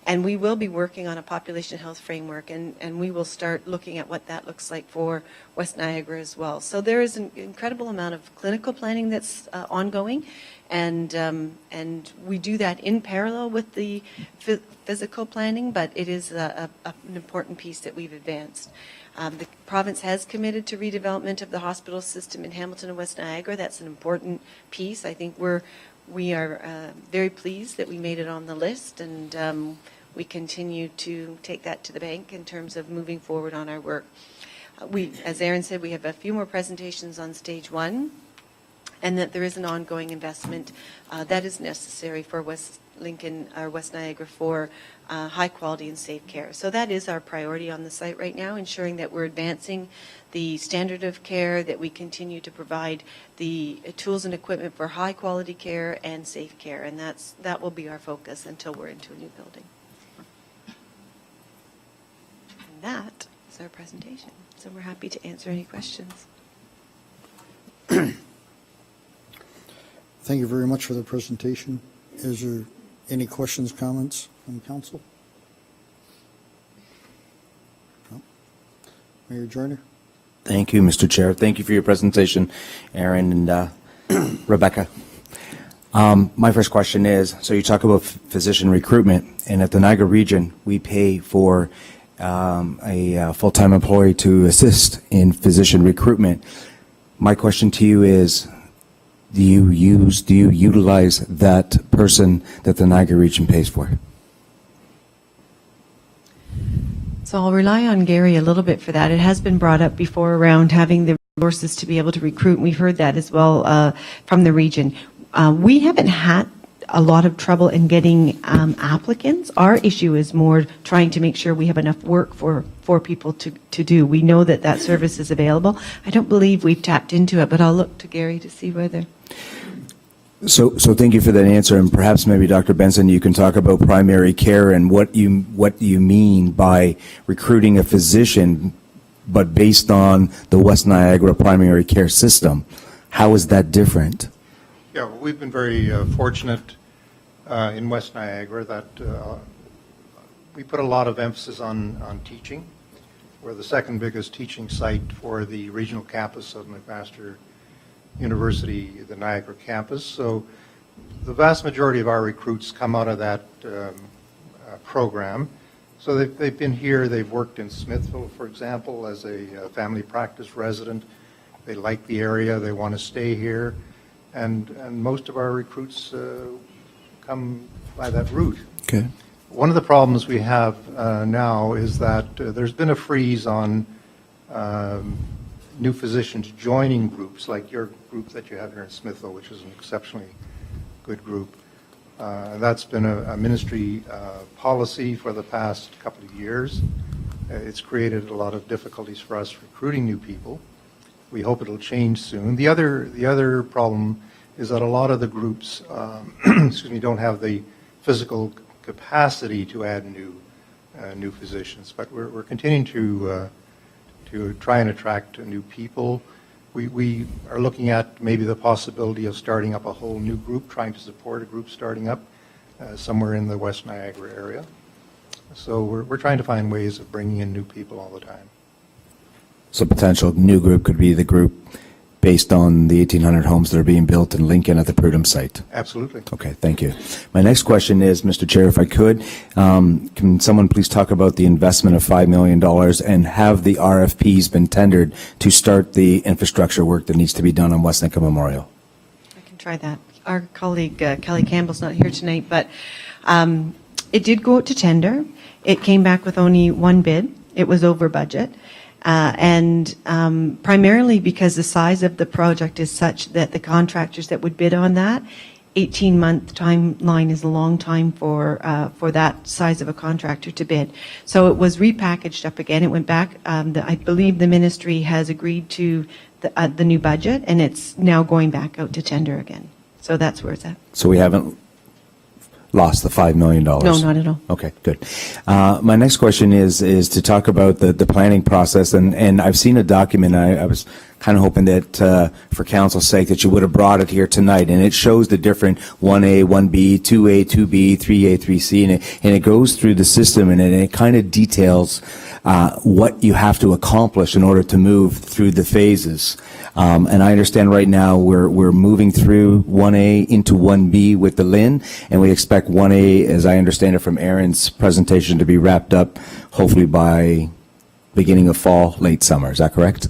And we will be working on a population health framework, and we will start looking at what that looks like for West Niagara as well. So there is an incredible amount of clinical planning that's ongoing, and we do that in parallel with the physical planning, but it is an important piece that we've advanced. The province has committed to redevelopment of the hospital system in Hamilton and West Niagara. That's an important piece. I think we are very pleased that we made it on the list, and we continue to take that to the bank in terms of moving forward on our work. As Aaron said, we have a few more presentations on stage 1, and that there is an ongoing investment that is necessary for West Lincoln or West Niagara for high quality and safe care. So that is our priority on the site right now, ensuring that we're advancing the standard of care, that we continue to provide the tools and equipment for high quality care and safe care, and that will be our focus until we're into a new building. And that is our presentation. So we're happy to answer any questions. Thank you very much for the presentation. Is there any questions, comments from council? No? Mayor Joyner? Thank you, Mr. Chair. Thank you for your presentation, Aaron and Rebecca. My first question is, so you talk about physician recruitment, and at the Niagara region, we pay for a full-time employee to assist in physician recruitment. My question to you is, do you utilize that person that the Niagara region pays for? So I'll rely on Gary a little bit for that. It has been brought up before around having the resources to be able to recruit. We've heard that as well from the region. We haven't had a lot of trouble in getting applicants. Our issue is more trying to make sure we have enough work for people to do. We know that that service is available. I don't believe we've tapped into it, but I'll look to Gary to see whether. So thank you for that answer, and perhaps maybe Dr. Benson, you can talk about primary care and what you mean by recruiting a physician, but based on the West Niagara primary care system. How is that different? Yeah, well, we've been very fortunate in West Niagara that we put a lot of emphasis on teaching. We're the second biggest teaching site for the regional campus of McMaster University, the Niagara campus. So the vast majority of our recruits come out of that program. So they've been here, they've worked in Smithville, for example, as a family practice resident. They like the area, they want to stay here. And most of our recruits come by that route. Okay. One of the problems we have now is that there's been a freeze on new physicians joining groups like your group that you have here in Smithville, which is an exceptionally good group. That's been a ministry policy for the past couple of years. It's created a lot of difficulties for us recruiting new people. We hope it'll change soon. The other problem is that a lot of the groups don't have the physical capacity to add new new physicians. But we're continuing to try and attract new people. We are looking at maybe the possibility of starting up a whole new group, trying to support a group starting up somewhere in the West Niagara area. So we're trying to find ways of bringing in new people all the time. So potential new group could be the group based on the 1,800 homes that are being built in Lincoln at the Prudhoe site. Absolutely. Okay, thank you. My next question is, Mr. Chair, if I could, can someone please talk about the investment of $5 million and have the RFPs been tendered to start the infrastructure work that needs to be done on West Lincoln Memorial? I can try that. Our colleague Kelly Campbell's not here tonight, but it did go out to tender. It came back with only one bid. It was over budget. And primarily because the size of the project is such that the contractors that would bid on that, 18-month timeline is a long time for that size of a contractor to bid. So it was repackaged up again. It went back. I believe the ministry has agreed to the new budget, and it's now going back out to tender again. So that's where it's at. So we haven't lost the $5 million? No, not at all. Okay, good. My next question is to talk about the planning process, and I've seen a document. I was kind of hoping that, for council's sake, that you would have brought it here tonight, and it shows the different 1A, 1B, 2A, 2B, 3A, 3C, and it goes through the system, and it kind of details what you have to accomplish in order to move through the phases. And I understand right now we're moving through 1A into 1B with the LIN, and we expect 1A, as I understand it from Aaron's presentation, to be wrapped up hopefully by beginning of fall, late summer. Is that correct?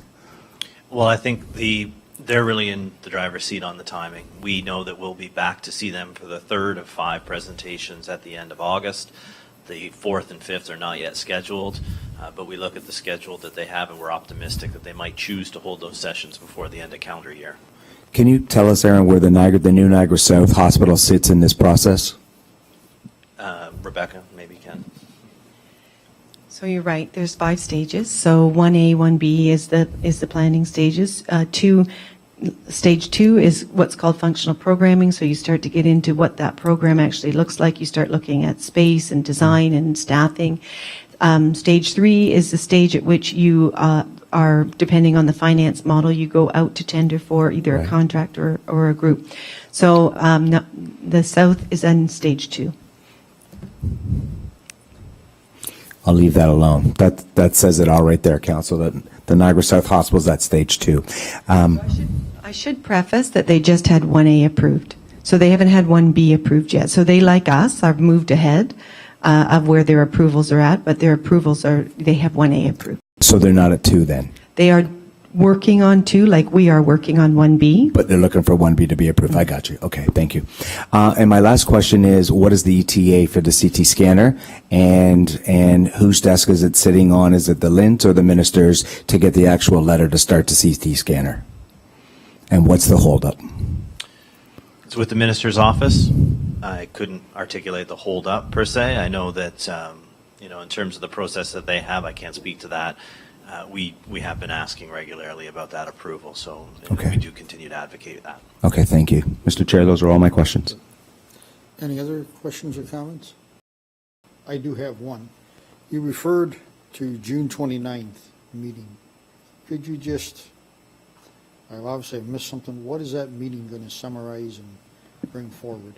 Well, I think they're really in the driver's seat on the timing. We know that we'll be back to see them for the third of 5 presentations at the end of August. The 4th and 5th are not yet scheduled, but we look at the schedule that they have, and we're optimistic that they might choose to hold those sessions before the end of calendar year. Can you tell us, Aaron, where the new Niagara South Hospital sits in this process? Rebecca, maybe can. So you're right. There's 5 stages. So 1A, 1B is the planning stages. Stage 2 is what's called functional programming. So you start to get into what that program actually looks like. You start looking at space and design and staffing. Stage 3 is the stage at which you are, depending on the finance model, you go out to tender for either a contract or a group. So the South is in stage 2. I'll leave that alone. That says it all right there, Council, that the Niagara South Hospital is at stage 2. I should preface that they just had 1A approved. So they haven't had 1B approved yet. So they, like us, have moved ahead of where their approvals are at, but their approvals they have 1A approved. So they're not at 2 then? They are working on 2, like we are working on 1B. But they're looking for 1B to be approved. I got you. Okay, thank you. And my last question is, what is the ETA for the CT scanner? And whose desk is it sitting on? Is it the LINT or the minister's to get the actual letter to start the CT scanner? And what's the holdup? It's with the minister's office. I couldn't articulate the holdup per se. I know that, in terms of the process that they have, I can't speak to that. We have been asking regularly about that approval, so Okay. we do continue to advocate that. Okay, thank you. Mr. Chair, those are all my questions. Any other questions or comments? I do have one. You referred to June 29th meeting. Could you just, I've obviously missed something, what is that meeting going to summarize and bring forward?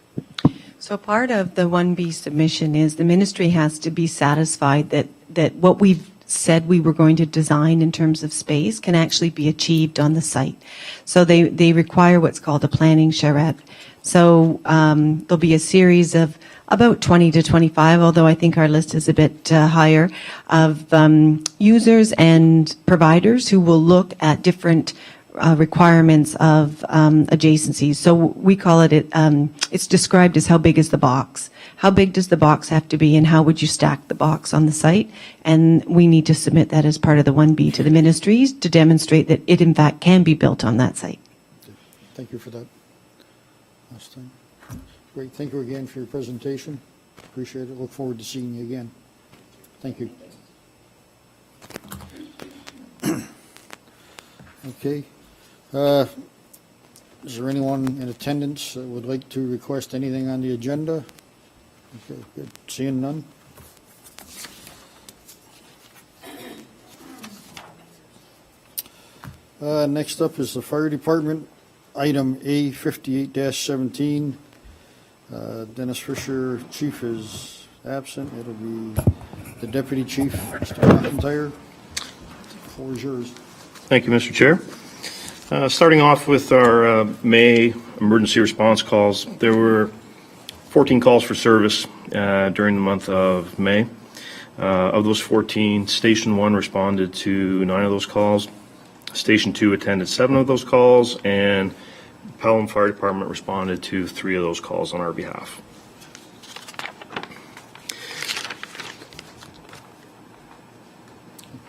So part of the 1B submission is the ministry has to be satisfied that what we've said we were going to design in terms of space can actually be achieved on the site. So they require what's called a planning charrette. So there'll be a series of about 20 to 25, although I think our list is a bit higher, of users and providers who will look at different requirements of adjacencies. So we call it, it's described as how big is the box. How big does the box have to be, and how would you stack the box on the site? And we need to submit that as part of the 1B to the ministries to demonstrate that it in fact can be built on that site. Thank you for that. Last time. Great. Thank you again for your presentation. Appreciate it. Look forward to seeing you again. Thank you. Okay. Is there anyone in attendance that would like to request anything on the agenda? Okay, good. Seeing none. Next up is the Fire Department, item A 58-17. Dennis Fisher, Chief, is absent. It'll be the Deputy Chief, Mr. McIntyre. The floor is yours. Thank you, Mr. Chair. Starting off with our May emergency response calls, there were 14 calls for service during the month of May. Of those 14, Station 1 responded to 9 of those calls. Station 2 attended 7 of those calls, and Pelham Fire Department responded to 3 of those calls on our behalf.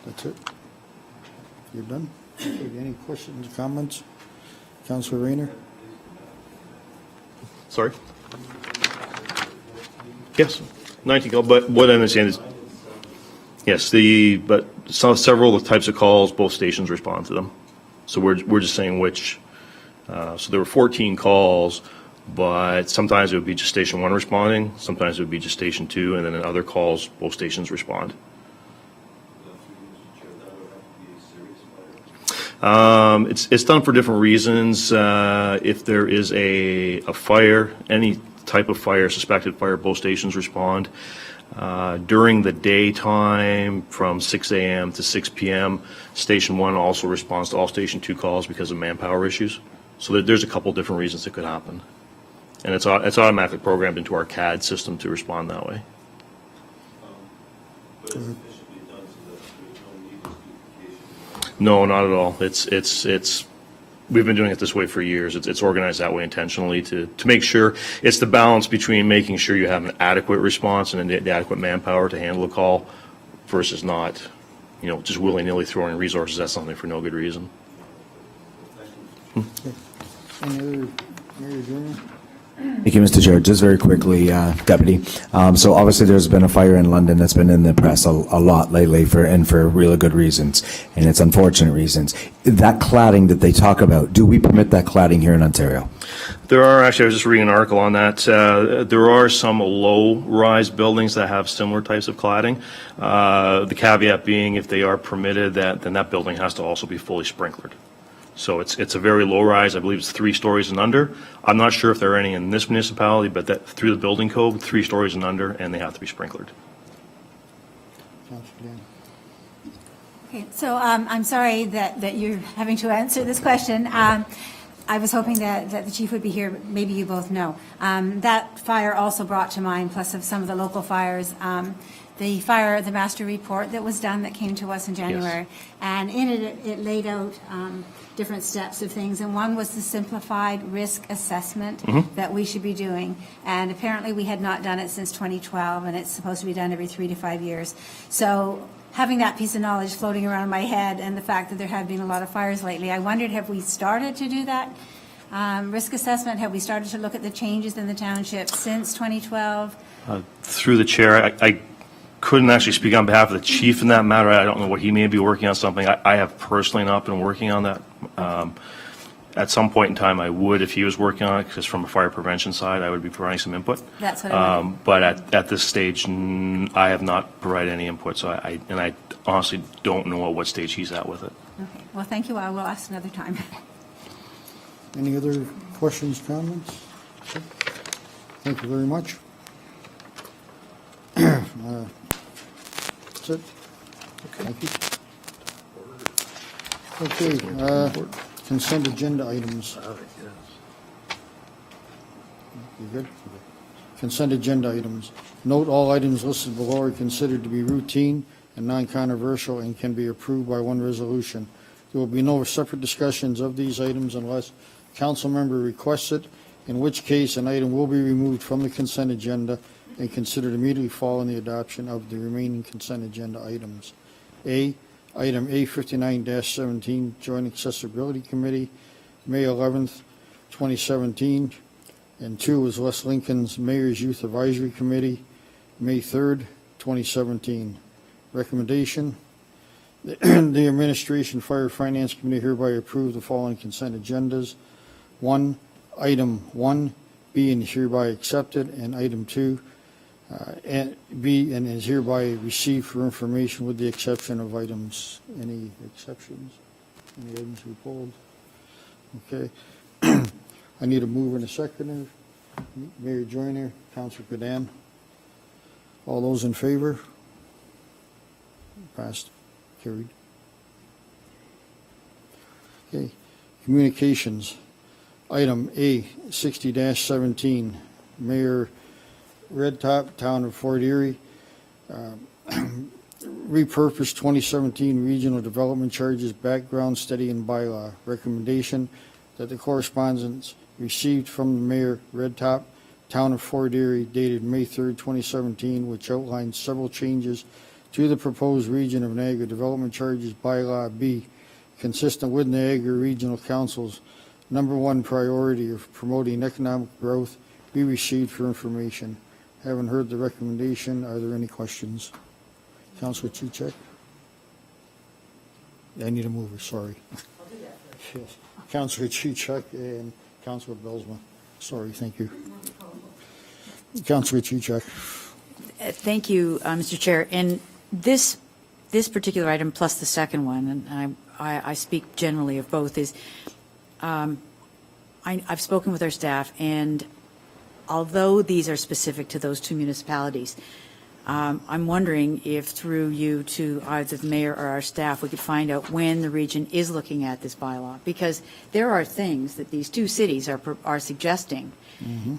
That's it. You're done? Okay, any questions, comments? Councilor Rayner? Sorry? Yes, 19 calls, but what I understand is, yes, several of the types of calls, both stations respond to them. So we're just saying which. So there were 14 calls, but sometimes it would be just Station 1 responding, sometimes it would be just Station 2, and then in other calls, both stations respond. It's done for different reasons. If there is a fire, any type of fire, suspected fire, both stations respond. During the daytime, from 6 a.m. to 6 p.m., Station 1 also responds to all Station 2 calls because of manpower issues. So there's a couple different reasons it could happen. And it's automatically programmed into our CAD system to respond that way. No, not at all. We've been doing it this way for years. It's organized that way intentionally to make sure it's the balance between making sure you have an adequate response and the adequate manpower to handle a call versus not, just willy-nilly throwing resources at something for no good reason. Any other, Mayor Junior? Thank you, Mr. Chair. Just very quickly, Deputy. So obviously there's been a fire in London that's been in the press a lot lately for really good reasons, and it's unfortunate reasons. That cladding that they talk about, do we permit that cladding here in Ontario? There are actually, I was just reading an article on that. There are some low-rise buildings that have similar types of cladding. The caveat being, if they are permitted, then that building has to also be fully sprinklered. So it's a very low rise. I believe it's 3 stories and under. I'm not sure if there are any in this municipality, but that through the building code, 3 stories and under, and they have to be sprinklered. Councilor Dan? Okay, so I'm sorry that you're having to answer this question. I was hoping that the chief would be here. Maybe you both know. That fire also brought to mind, plus of some of the local fires, the master report that was done that came to us in January. Yes. And in it laid out different steps of things, and one was the simplified risk assessment that we should be doing. And apparently we had not done it since 2012, and it's supposed to be done every 3 to 5 years. So having that piece of knowledge floating around my head and the fact that there have been a lot of fires lately, I wondered, have we started to do that risk assessment? Have we started to look at the changes in the township since 2012? Through the chair, I couldn't actually speak on behalf of the chief in that matter. I don't know what he may be working on something. I have personally not been working on that. At some point in time, I would if he was working on it, because from a fire prevention side, I would be providing some input. That's what I wondered. But at this stage, I have not provided any input, so I honestly don't know at what stage he's at with it. Okay. Well, thank you. I will ask another time. Any other questions, comments? Okay. Thank you very much. That's it. Thank you. Okay, consent agenda items. You good? Consent agenda items. Note all items listed below are considered to be routine and non-controversial and can be approved by one resolution. There will be no separate discussions of these items unless council member requests it, in which case an item will be removed from the consent agenda and considered immediately following the adoption of the remaining consent agenda items. Item A59-17, Joint Accessibility Committee, May 11th, 2017. And 2 is West Lincoln's Mayor's Youth Advisory Committee, May 3rd, 2017. Recommendation, the Administration Fire Finance Committee hereby approve the following consent agendas. 1, Item 1, B, and is hereby accepted, and Item 2, and B, and is hereby received for information with the exception of items. Any exceptions? Any items we pulled? Okay. I need a mover and a seconder. Mayor Joyner, Councilor Cadan. All those in favor? Passed. Carried. Okay. Communications. Item A, 60-17, Mayor Red Top, Town of Fort Erie, repurpose 2017 Regional Development Charges Background Study and Bylaw. Recommendation that the correspondence received from the Mayor Red Top, Town of Fort Erie, dated May 3rd, 2017, which outlines several changes to the proposed Region of Niagara Development Charges Bylaw B, consistent with Niagara Regional Council's number one priority of promoting economic growth, be received for information. Haven't heard the recommendation. Are there any questions? Councilor Chichek? I need a mover, sorry. I'll do that first. Yes. Councilor Chichek and Councilor Belsma. Sorry, thank you. Councilor Chichek. Thank you, Mr. Chair. And this particular item plus the second one, and I speak generally of both, is I've spoken with our staff, and although these are specific to those two municipalities, I'm wondering if through you to either the mayor or our staff, we could find out when the region is looking at this bylaw, because there are things that these two cities are suggesting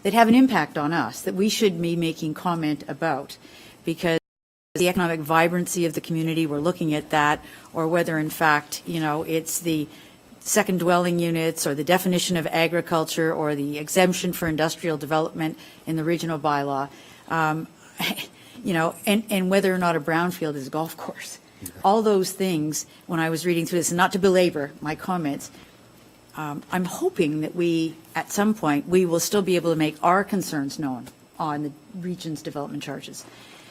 that have an impact on us that we should be making comment about, because the economic vibrancy of the community, we're looking at that, or whether in fact, it's the second dwelling units or the definition of agriculture or the exemption for industrial development in the regional bylaw, and whether or not a brownfield is a golf course. All those things, when I was reading through this, and not to belabor my comments, I'm hoping that we, at some point, we will still be able to make our concerns known on the region's development charges.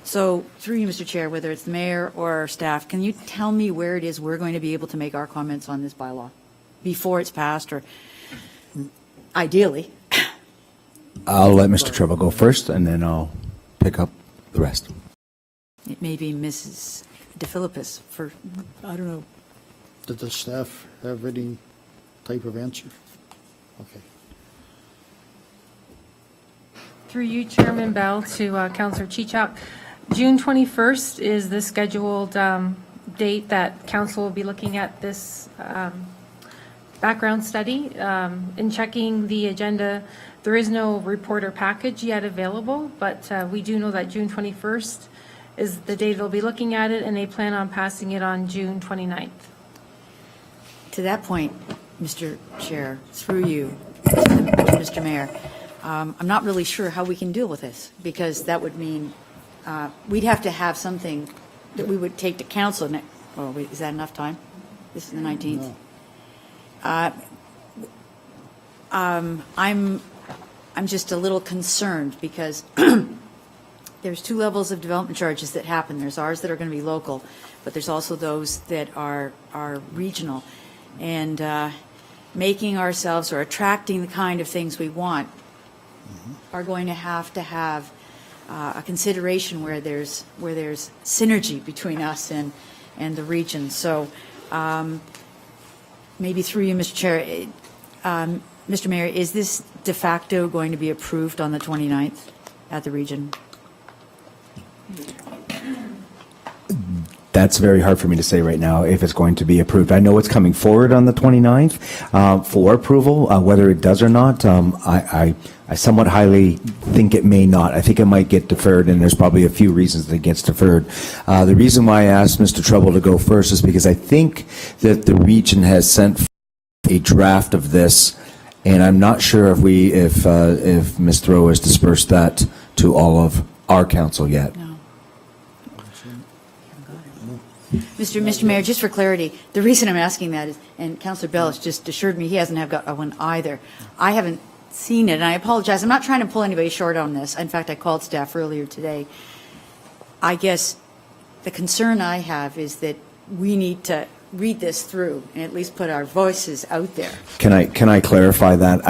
So through you, Mr. Chair, whether it's the mayor or our staff, can you tell me where it is we're going to be able to make our comments on this bylaw before it's passed, or ideally? I'll let Mr. Trevor go first, and then I'll pick up the rest. It may be Mrs. DeFilippis for, I don't know. Did the staff have any type of answer? Okay. Through you, Chairman Bell, to Councillor Chichak. June 21st is the scheduled date that council will be looking at this background study. In checking the agenda, there is no report or package yet available, but we do know that June 21st is the date they'll be looking at it, and they plan on passing it on June 29th. To that point, Mr. Chair, through you, Mr. Mayor, I'm not really sure how we can deal with this, because that would mean we'd have to have something that we would take to council. Oh, wait, is that enough time? This is the 19th. No. I'm just a little concerned, because there's two levels of development charges that happen. There's ours that are going to be local, but there's also those that are regional. And making ourselves or attracting the kind of things we want are going to have a consideration where there's synergy between us and the region. So maybe through you, Mr. Chair, Mr. Mayor, is this de facto going to be approved on the 29th at the region? That's very hard for me to say right now if it's going to be approved. I know it's coming forward on the 29th for approval. Whether it does or not, I somewhat highly think it may not. I think it might get deferred, and there's probably a few reasons that it gets deferred. The reason why I asked Mr. Treble to go first is because I think that the region has sent a draft of this, and I'm not sure if Ms. Thoreau has dispersed that to all of our council yet. No. Mr. Mayor, just for clarity, the reason I'm asking that is, and Councillor Bell has just assured me he hasn't got one either. I haven't seen it, and I apologize. I'm not trying to pull anybody short on this. In fact, I called staff earlier today. I guess the concern I have is that we need to read this through and at least put our voices out there. Can I clarify that?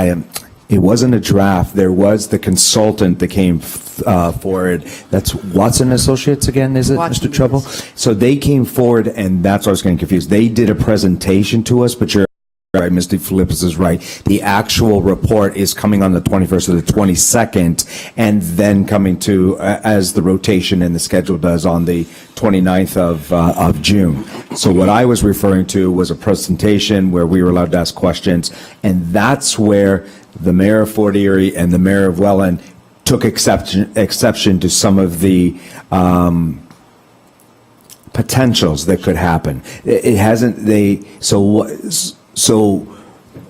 It wasn't a draft. There was the consultant that came forward. That's Watson Associates again, is it, Watson, Mr. Treble? yes. So they came forward, and that's why I was getting confused. They did a presentation to us, but you're right, Mr. Philippus is right. The actual report is coming on the 21st or the 22nd, and then coming to, as the rotation in the schedule does, on the 29th of June. So what I was referring to was a presentation where we were allowed to ask questions, and that's where the mayor of Fort Erie and the mayor of Welland took exception to some of the potentials that could happen. It hasn't, so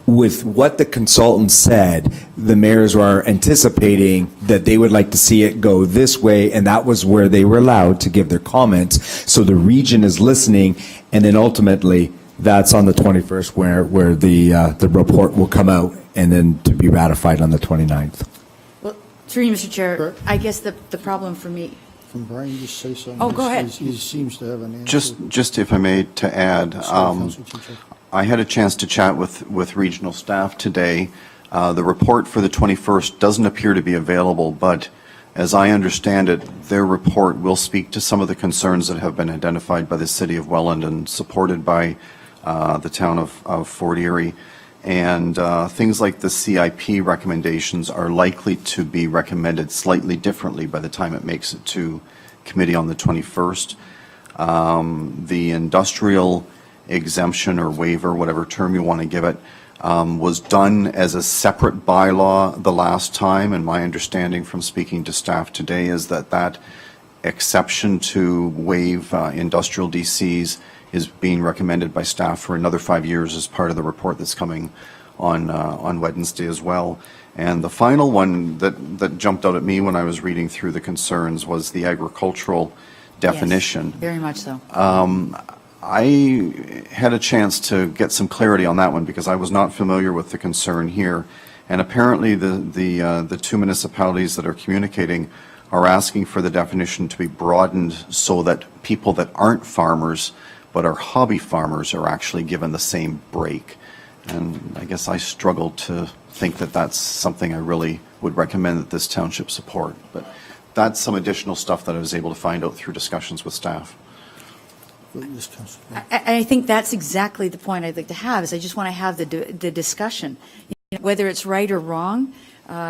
with what the consultant said, the mayors were anticipating that they would like to see it go this way, and that was where they were allowed to give their comments. So the region is listening, and then ultimately, that's on the 21st where the report will come out, and then to be ratified on the 29th. Well, through you, Mr. Chair, Sure. I guess the problem for me, Can Brian just say something? Oh, go ahead. He seems to have an answer. Just if I may to add, Sorry, Councilor Chichak. I had a chance to chat with regional staff today. The report for the 21st doesn't appear to be available, but as I understand it, their report will speak to some of the concerns that have been identified by the City of Welland and supported by the town of Fort Erie. And things like the CIP recommendations are likely to be recommended slightly differently by the time it makes it to committee on the 21st. The industrial exemption or waiver, whatever term you want to give it, was done as a separate bylaw the last time, and my understanding from speaking to staff today is that that exception to waive industrial DCs is being recommended by staff for another 5 years as part of the report that's coming on Wednesday as well. And the final one that jumped out at me when I was reading through the concerns was the agricultural definition. yes, very much so. I had a chance to get some clarity on that one because I was not familiar with the concern here. And apparently the two municipalities that are communicating are asking for the definition to be broadened so that people that aren't farmers but are hobby farmers are actually given the same break. And I guess I struggle to think that that's something I really would recommend that this township support. But that's some additional stuff that I was able to find out through discussions with staff. Yes, Councilor. I think that's exactly the point I'd like to have, is I just want to have the discussion. You know, whether it's right or wrong,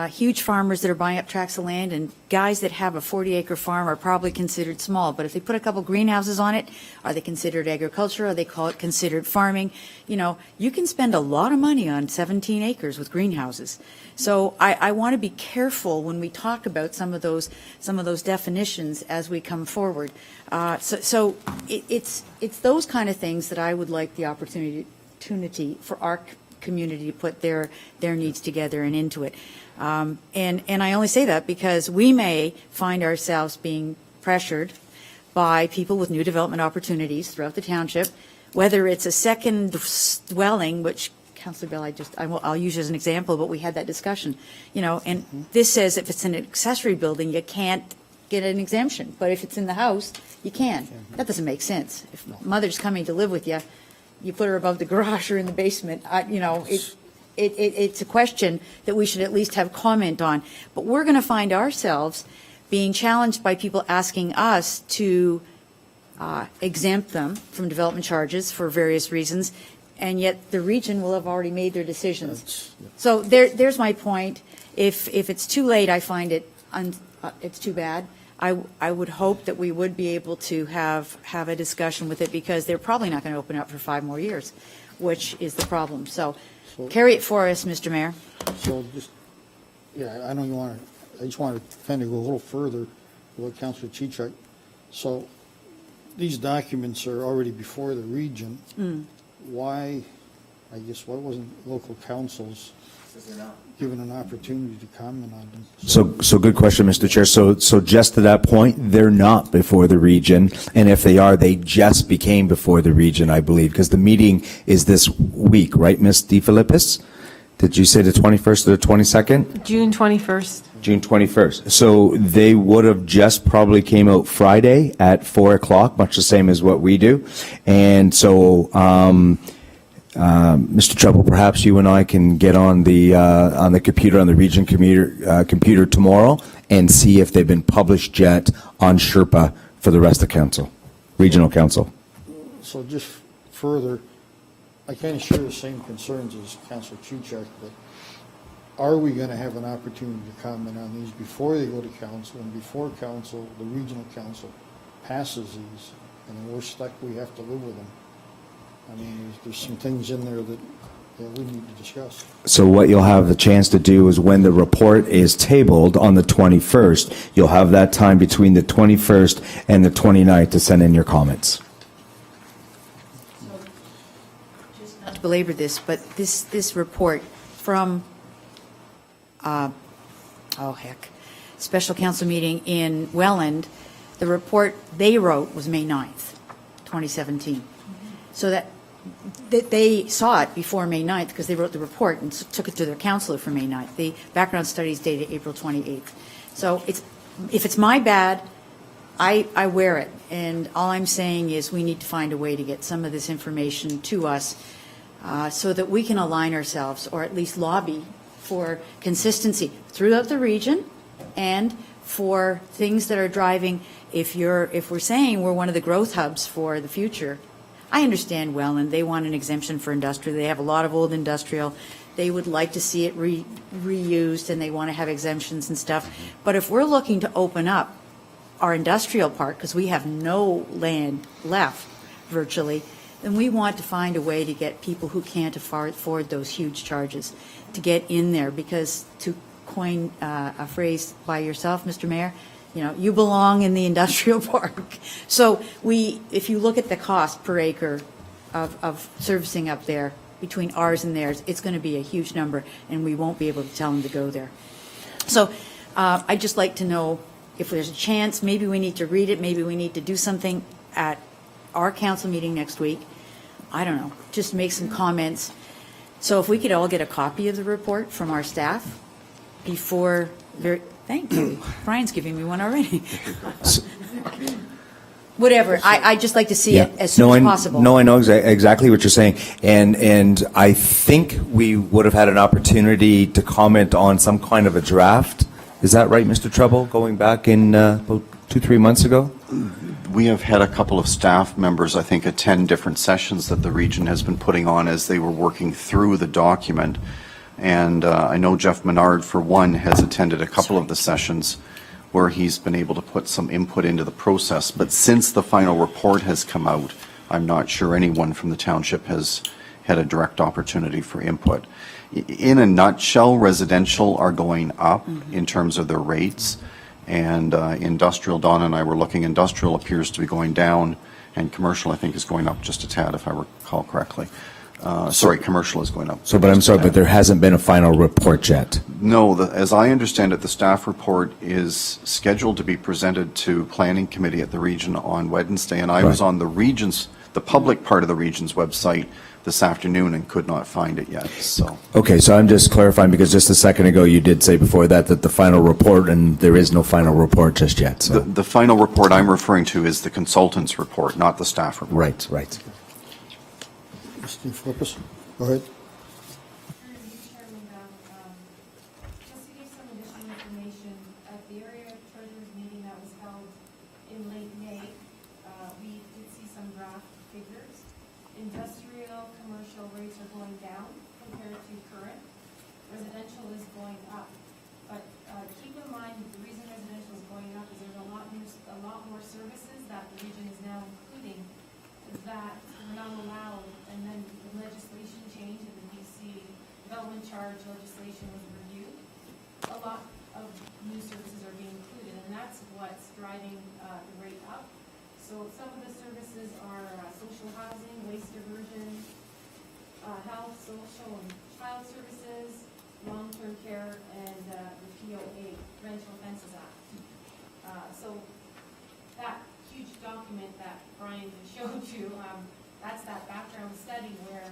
huge farmers that are buying up tracts of land and guys that have a 40-acre farm are probably considered small. But if they put a couple greenhouses on it, are they considered agriculture? Are they considered farming? You know, you can spend a lot of money on 17 acres with greenhouses. So I want to be careful when we talk about some of those definitions as we come forward. So it's those kind of things that I would like the opportunity for our community to put their needs together and into it. And I only say that because we may find ourselves being pressured by people with new development opportunities throughout the township, whether it's a second dwelling, which Councilor Bell, I'll use as an example, but we had that discussion, you know, and this says if it's an accessory building, you can't get an exemption, but if it's in the house, you can. That doesn't make sense. If mother's coming to live with you, you put her above the garage or in the basement, you know, it's a question that we should at least have comment on. But we're going to find ourselves being challenged by people asking us to exempt them from development charges for various reasons, and yet the region will have already made their decisions. So there's my point. If it's too late, I find it's too bad. I would hope that we would be able to have a discussion with it, because they're probably not going to open up for 5 more years, which is the problem. So carry it for us, Mr. Mayor. So just, yeah, I know you want to, I just want to kind of go a little further with what Councilor Chichak. So these documents are already before the region. Why wasn't local councils given an opportunity to comment on them? So good question, Mr. Chair. So just to that point, they're not before the region, and if they are, they just became before the region, I believe, because the meeting is this week, right, Ms. DeFilippis? Did you say the 21st or the 22nd? June 21st. June 21st. So they would have just probably came out Friday at 4 o'clock, much the same as what we do. And so Mr. Trouble, perhaps you and I can get on the computer, on the region computer tomorrow and see if they've been published yet on Sherpa for the rest of council, regional council. So just further, I kind of share the same concerns as Councillor Chichak, but are we going to have an opportunity to comment on these before they go to council and before council, the regional council passes these, and then we're stuck, we have to live with them? I mean, there's some things in there that we need to discuss. So what you'll have the chance to do is when the report is tabled on the 21st, you'll have that time between the 21st and the 29th to send in your comments. Not to belabor this, but this report from, special council meeting in Welland, the report they wrote was May 9th, 2017. So that they saw it before May 9th because they wrote the report and took it to their councillor for May 9th. The background studies dated April 28th. So if it's my bad, I wear it. And all I'm saying is we need to find a way to get some of this information to us so that we can align ourselves or at least lobby for consistency throughout the region and for things that are driving. If we're saying we're one of the growth hubs for the future, I understand Welland, they want an exemption for industrial. They have a lot of old industrial. They would like to see it reused and they want to have exemptions and stuff. But if we're looking to open up our industrial park, because we have no land left virtually, then we want to find a way to get people who can't afford those huge charges to get in there. Because to coin a phrase by yourself, Mr. Mayor, you belong in the industrial park. So if you look at the cost per acre of servicing up there between ours and theirs, it's going to be a huge number, and we won't be able to tell them to go there. So I'd just like to know if there's a chance, maybe we need to read it, maybe we need to do something at our council meeting next week. I don't know, just make some comments. So if we could all get a copy of the report from our staff before thank you. Brian's giving me one already. Whatever. I'd just like to see it as soon as possible. No, I know exactly what you're saying. And I think we would have had an opportunity to comment on some kind of a draft. Is that right, Mr. Trouble, going back in about 2-3 months ago? We have had a couple of staff members, I think, attend different sessions that the region has been putting on as they were working through the document. And I know Jeff Menard, for one, has attended a couple of the sessions where he's been able to put some input into the process. But since the final report has come out, I'm not sure anyone from the township has had a direct opportunity for input. In a nutshell, residential are going up in terms of their rates. And industrial, Donna and I were looking, industrial appears to be going down, and commercial, I think, is going up just a tad, if I recall correctly. Sorry, commercial is going up. So, but I'm sorry, but there hasn't been a final report yet. No, as I understand it, the staff report is scheduled to be presented to Planning Committee at the region on Wednesday, and I was on the public part of the region's website this afternoon and could not find it yet, so. Okay, so I'm just clarifying, because just a second ago you did say before that the final report, and there is no final report just yet, so. The final report I'm referring to is the consultant's report, not the staff report. Right. Mr. Flippus, go ahead. Just to give some additional information, at the area treasurers meeting that was held in late May, we did see some draft figures. Industrial, commercial rates are going down compared to current. Residential is going up. But keep in mind, the reason residential is going up is there's a lot more services that the region is now including that were not allowed. And then the legislation changed in the BC development charge legislation was reviewed. A lot of new services are being included, and that's what's driving the rate up. So some of the services are social housing, waste diversion, health, social and child services, long-term care, and the POA, Prevention Offenses Act. So that huge document that Brian showed you, that's that background study where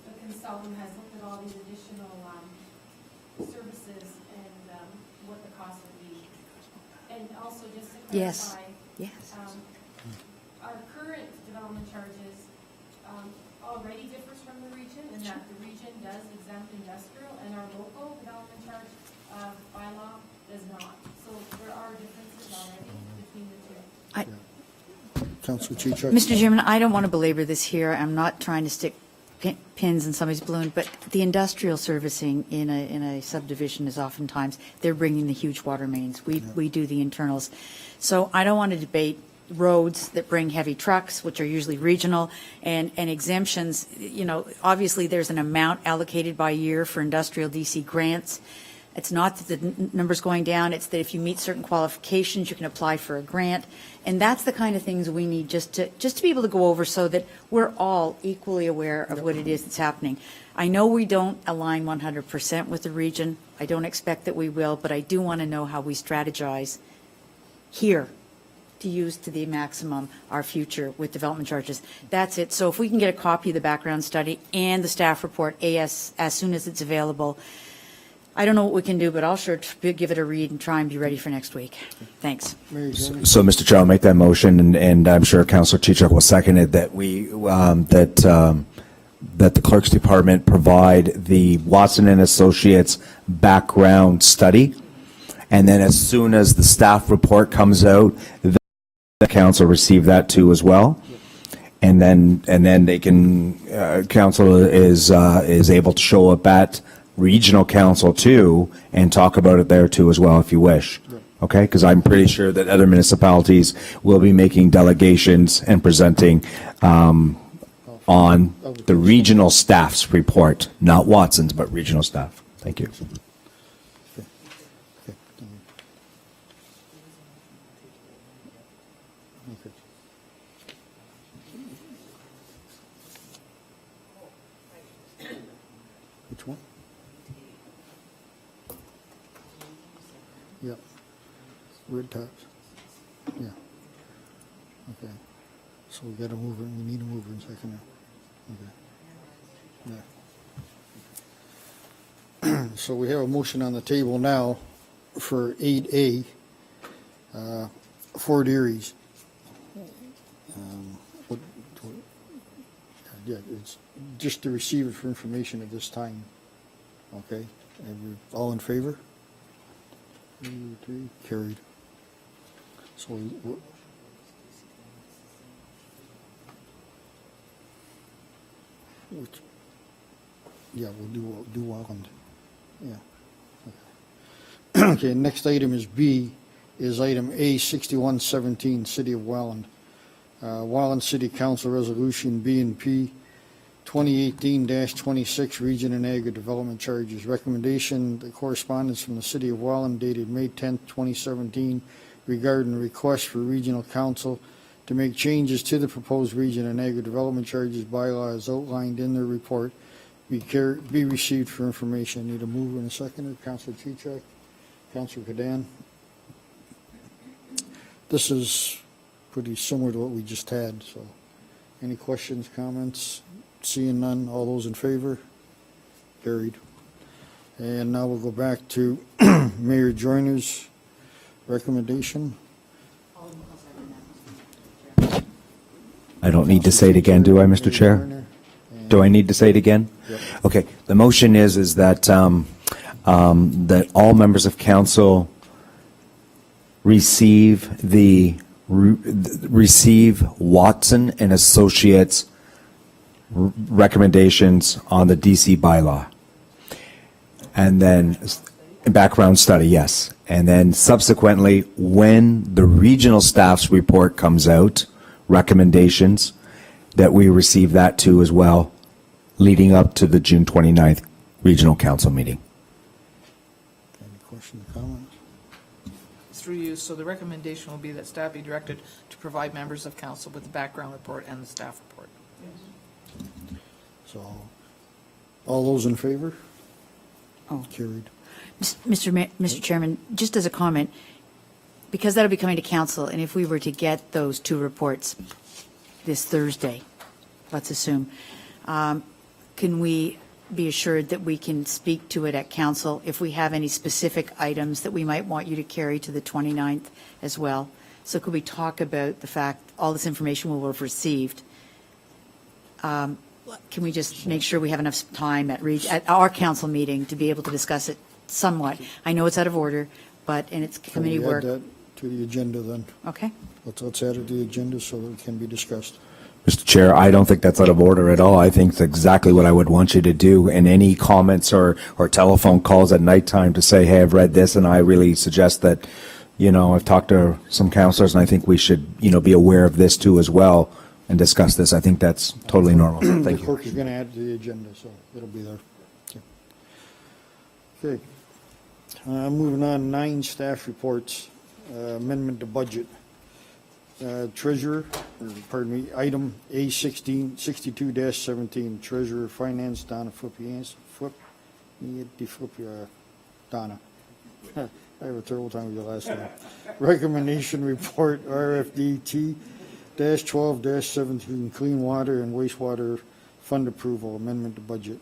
the consultant has looked at all these additional services and what the cost would be. And also just to clarify, Yes. our current development charges already differs from the region in that the region does exempt industrial and our local development charge bylaw does not. So there are differences already between the two. Councilor Chichak? Mr. Chairman, I don't want to belabor this here. I'm not trying to stick pins in somebody's balloon, but the industrial servicing in a subdivision is oftentimes, they're bringing the huge water mains. We do the internals. So I don't want to debate roads that bring heavy trucks, which are usually regional, and exemptions. You know, obviously, there's an amount allocated by year for industrial DC grants. It's not that the number's going down, it's that if you meet certain qualifications, you can apply for a grant. And that's the kind of things we need just to be able to go over so that we're all equally aware of what it is that's happening. I know we don't align 100% with the region. I don't expect that we will, but I do want to know how we strategize here to use to the maximum our future with development charges. That's it. So if we can get a copy of the background study and the staff report as soon as it's available, I don't know what we can do, but I'll sure give it a read and try and be ready for next week. Thanks. So, Mr. Chair, I'll make that motion, and I'm sure Councilor Chichak will second it, that that the Clerk's Department provide the Watson and Associates background study, and then as soon as the staff report comes out, the council receive that too as well. And then they can, council is able to show up at regional council too and talk about it there too as well if you wish. Okay, because I'm pretty sure that other municipalities will be making delegations and presenting on the regional staff's report, not Watson's, but regional staff. Thank you. Which one? Yeah. Red tops. Yeah. Okay. So we got to move it. We need a mover and second. Okay. Yeah. So we have a motion on the table now for 8A, Fort Erie's. Yeah, it's just to receive it for information at this time. Okay. All in favor? 2, 3, carried. So yeah, we'll do Welland. Yeah. Okay. Okay, next item is B, is item A 6117, City of Welland. Welland City Council Resolution B and P 2018-26, Region and Agri Development Charges. Recommendation, the correspondence from the City of Welland dated May 10th, 2017, regarding the request for Regional Council to make changes to the proposed Region and Agri Development Charges bylaw as outlined in their report be received for information. Need a mover and a seconder. Councilor Chichak, Councilor Cadan. This is pretty similar to what we just had, so any questions, comments? Seeing none, all those in favor? Carried. And now we'll go back to Mayor Joyner's recommendation. I don't need to say it again, do I, Mr. Chair? Do I need to say it again? Yep. Okay. The motion is that that all members of council receive Watson and Associates recommendations on the DC bylaw. And then background study, yes. And then subsequently, when the regional staff's report comes out, recommendations, that we receive that too as well, leading up to the June 29th regional council meeting. Any questions, comments? Through you, so the recommendation will be that staff be directed to provide members of council with the background report and the staff report. So, all those in favor? Oh. Carried. Mr. Chairman, just as a comment, because that'll be coming to council, and if we were to get those two reports this Thursday, let's assume, can we be assured that we can speak to it at council if we have any specific items that we might want you to carry to the 29th as well? So could we talk about the fact all this information we'll have received can we just make sure we have enough time at our council meeting to be able to discuss it somewhat? I know it's out of order, but, and it's Can committee we work. add that to the agenda then? Okay. Let's add it to the agenda so that it can be discussed. Mr. Chair, I don't think that's out of order at all. I think it's exactly what I would want you to do. And any comments or telephone calls at nighttime to say, hey, I've read this, and I really suggest that, I've talked to some counselors, and I think we should, be aware of this too as well and discuss this. I think that's totally normal. Thank The you. clerk is going to add it to the agenda, so it'll be there. Okay. Moving on, 9 staff reports, amendment to budget. Treasurer, item A62-17, Treasurer Finance, Donna Donna. I have a terrible time with your last name. Recommendation report, RFD-12-17, Clean Water and Wastewater Fund Approval, amendment to budget.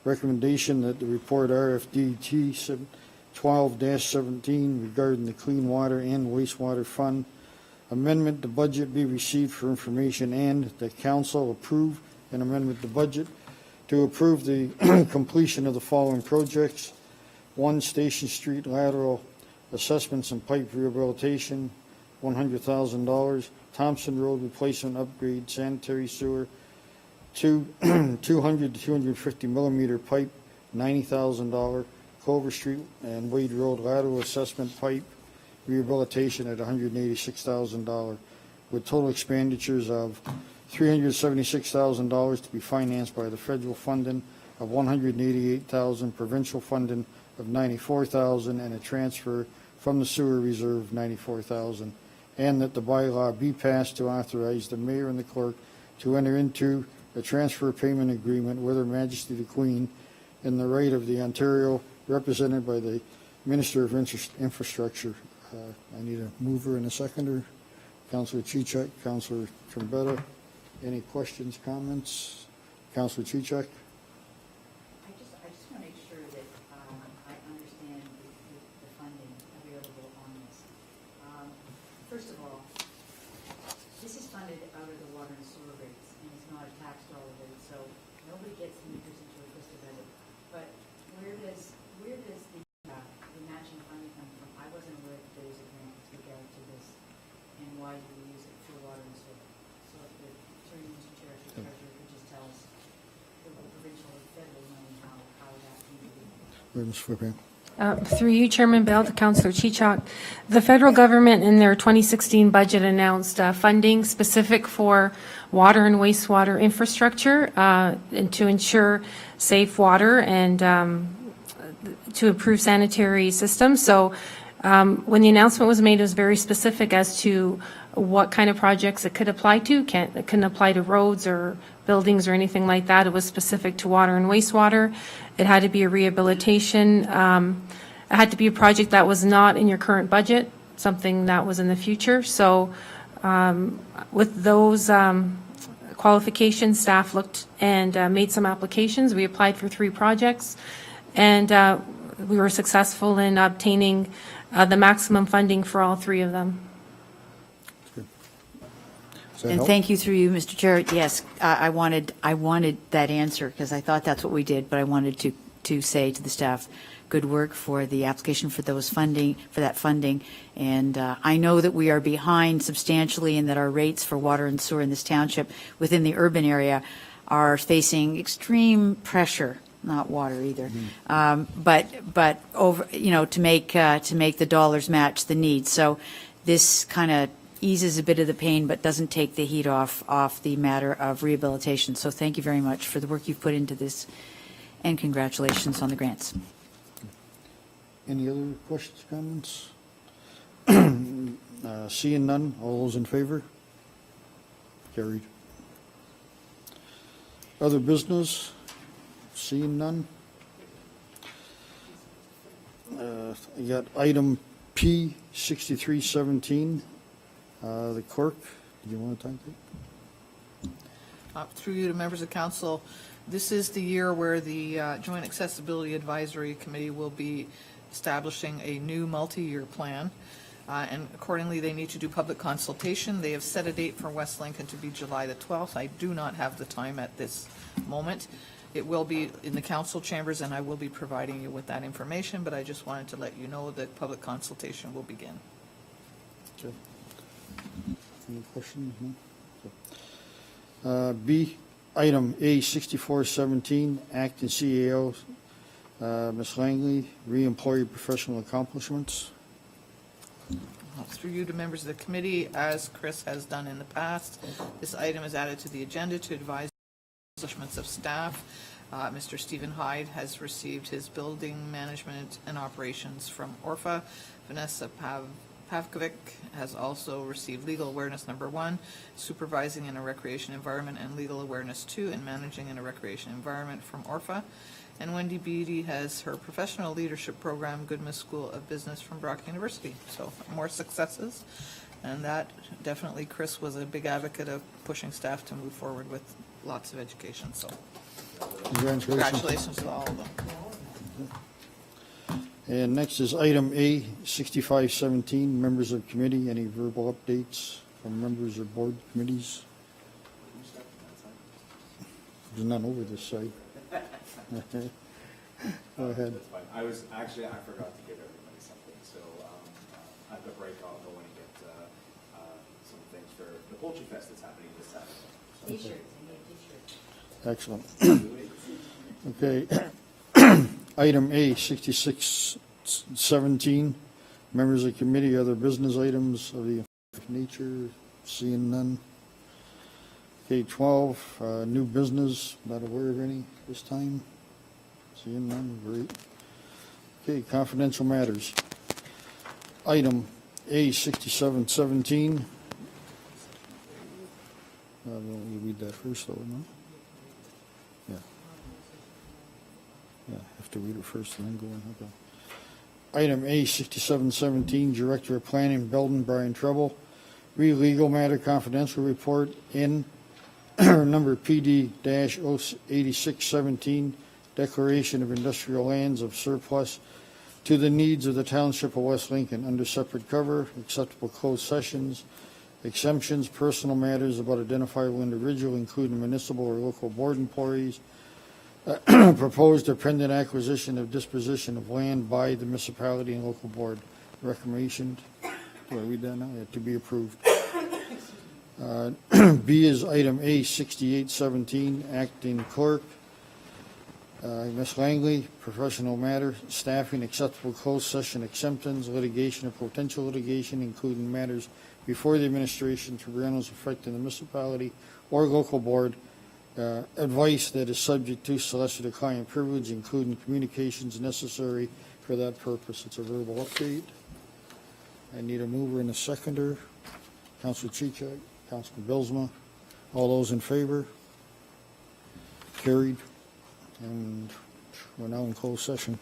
Recommendation that the report RFD-12-17 regarding the Clean Water and Wastewater Fund amendment to budget be received for information, and that council approve an amendment to budget to approve the completion of the following projects. 1, Station Street lateral assessments and pipe rehabilitation, $100,000. Thompson Road replacement upgrade, sanitary sewer, 200 to 250 millimeter pipe, $90,000. Clover Street and Wade Road lateral assessment pipe rehabilitation at $186,000, with total expenditures of $376,000 to be financed by the federal funding of $188,000, provincial funding of $94,000, and a transfer from the sewer reserve of $94,000, and that the bylaw be passed to authorize the mayor and the clerk to enter into a transfer payment agreement with Her Majesty the Queen in the right of the Ontario, represented by the Minister of Infrastructure. I need a mover and a seconder. Councillor Chichak, Councillor Trombetta. Any questions, comments? Councillor Chichak? I just want to make sure that I understand the funding available on this. First of all, this is funded out of the water and sewer rates, and it's not a tax dollar rate, so nobody gets meters into a twisted budget. But where does the matching funding come from? I wasn't aware that there was a grant to go to this, and why do we use it for water and sewer? So if the attorney, Mr. Chair, if the treasurer could just tell us the provincial and federal money, how that can be. Ms. Flippin. Through you, Chairman Bell, to Councillor Chichak. The federal government in their 2016 budget announced funding specific for water and wastewater infrastructure and to ensure safe water and to improve sanitary systems. So when the announcement was made, it was very specific as to what kind of projects it could apply to. It couldn't apply to roads or buildings or anything like that. It was specific to water and wastewater. It had to be a rehabilitation. It had to be a project that was not in your current budget, something that was in the future. So with those qualifications, staff looked and made some applications. We applied for 3 projects, and we were successful in obtaining the maximum funding for all 3 of them. And thank you through you, Mr. Chair. Yes, I wanted that answer because I thought that's what we did, but I wanted to say to the staff, good work for the application for that funding. And I know that we are behind substantially and that our rates for water and sewer in this township within the urban area are facing extreme pressure. Not water either, but over to make the dollars match the needs. So this kind of eases a bit of the pain, but doesn't take the heat off the matter of rehabilitation. So thank you very much for the work you've put into this, and congratulations on the grants. Any other questions, comments? Seeing none, all those in favor? Carried. Other business? Seeing none? You got item P 6317. The clerk, do you want to take it? Through you to members of council, this is the year where the Joint Accessibility Advisory Committee will be establishing a new multi-year plan. and accordingly, they need to do public consultation. They have set a date for West Lincoln to be July the 12th. I do not have the time at this moment. It will be in the council chambers, and I will be providing you with that information, but I just wanted to let you know that public consultation will begin. Okay. Any questions? No? B, item A 6417, acting CAO, Ms. Langley, re-employee professional accomplishments. Through you to members of the committee, as Chris has done in the past, this item is added to the agenda to advise accomplishments of staff. Mr. Stephen Hyde has received his building management and operations from ORFA. Vanessa Pavkovic has also received legal awareness number 1, supervising in a recreation environment, and legal awareness 2, and managing in a recreation environment from ORFA. And Wendy Beatty has her professional leadership program, Goodman School of Business from Brock University. So more successes. And that definitely, Chris was a big advocate of pushing staff to move forward with lots of education. So congratulations to all of them. And next is item A 6517, members of committee. Any verbal updates from members of board committees? There's none over this side. Go ahead. That's fine. I forgot to give everybody something, so at the break, I'll go and get some things for the Poultry Fest that's happening this Saturday. T-shirts. Excellent. Okay. Item A 6617, members of committee, other business items of the nature, seeing none. Okay, 12, new business, not aware of any this time. Seeing none, great. Okay, confidential matters. Item A 6717. Will you read that first, though, no? Yeah. Yeah, have to read it first and then go in. Okay. Item A 6717, Director of Planning, Belden, Brian Treble. Read legal matter confidential report in number PD-8617, declaration of industrial lands of surplus to the needs of the Township of West Lincoln under separate cover, acceptable closed sessions, exemptions, personal matters about identifiable individual, including municipal or local board employees, proposed or pending acquisition of disposition of land by the municipality and local board. Recommendation, do I read that now? Yeah, to be approved. B is item A 6817, acting clerk. Ms. Langley, professional matter, staffing, acceptable closed session exemptions, litigation or potential litigation, including matters before the administration, tribunals affecting the municipality or local board, advice that is subject to solicitor-client privilege, including communications necessary for that purpose. It's a verbal update. I need a mover and a seconder. Councilor Chichak, Councilor Bilsma. All those in favor? Carried. And we're now in closed session.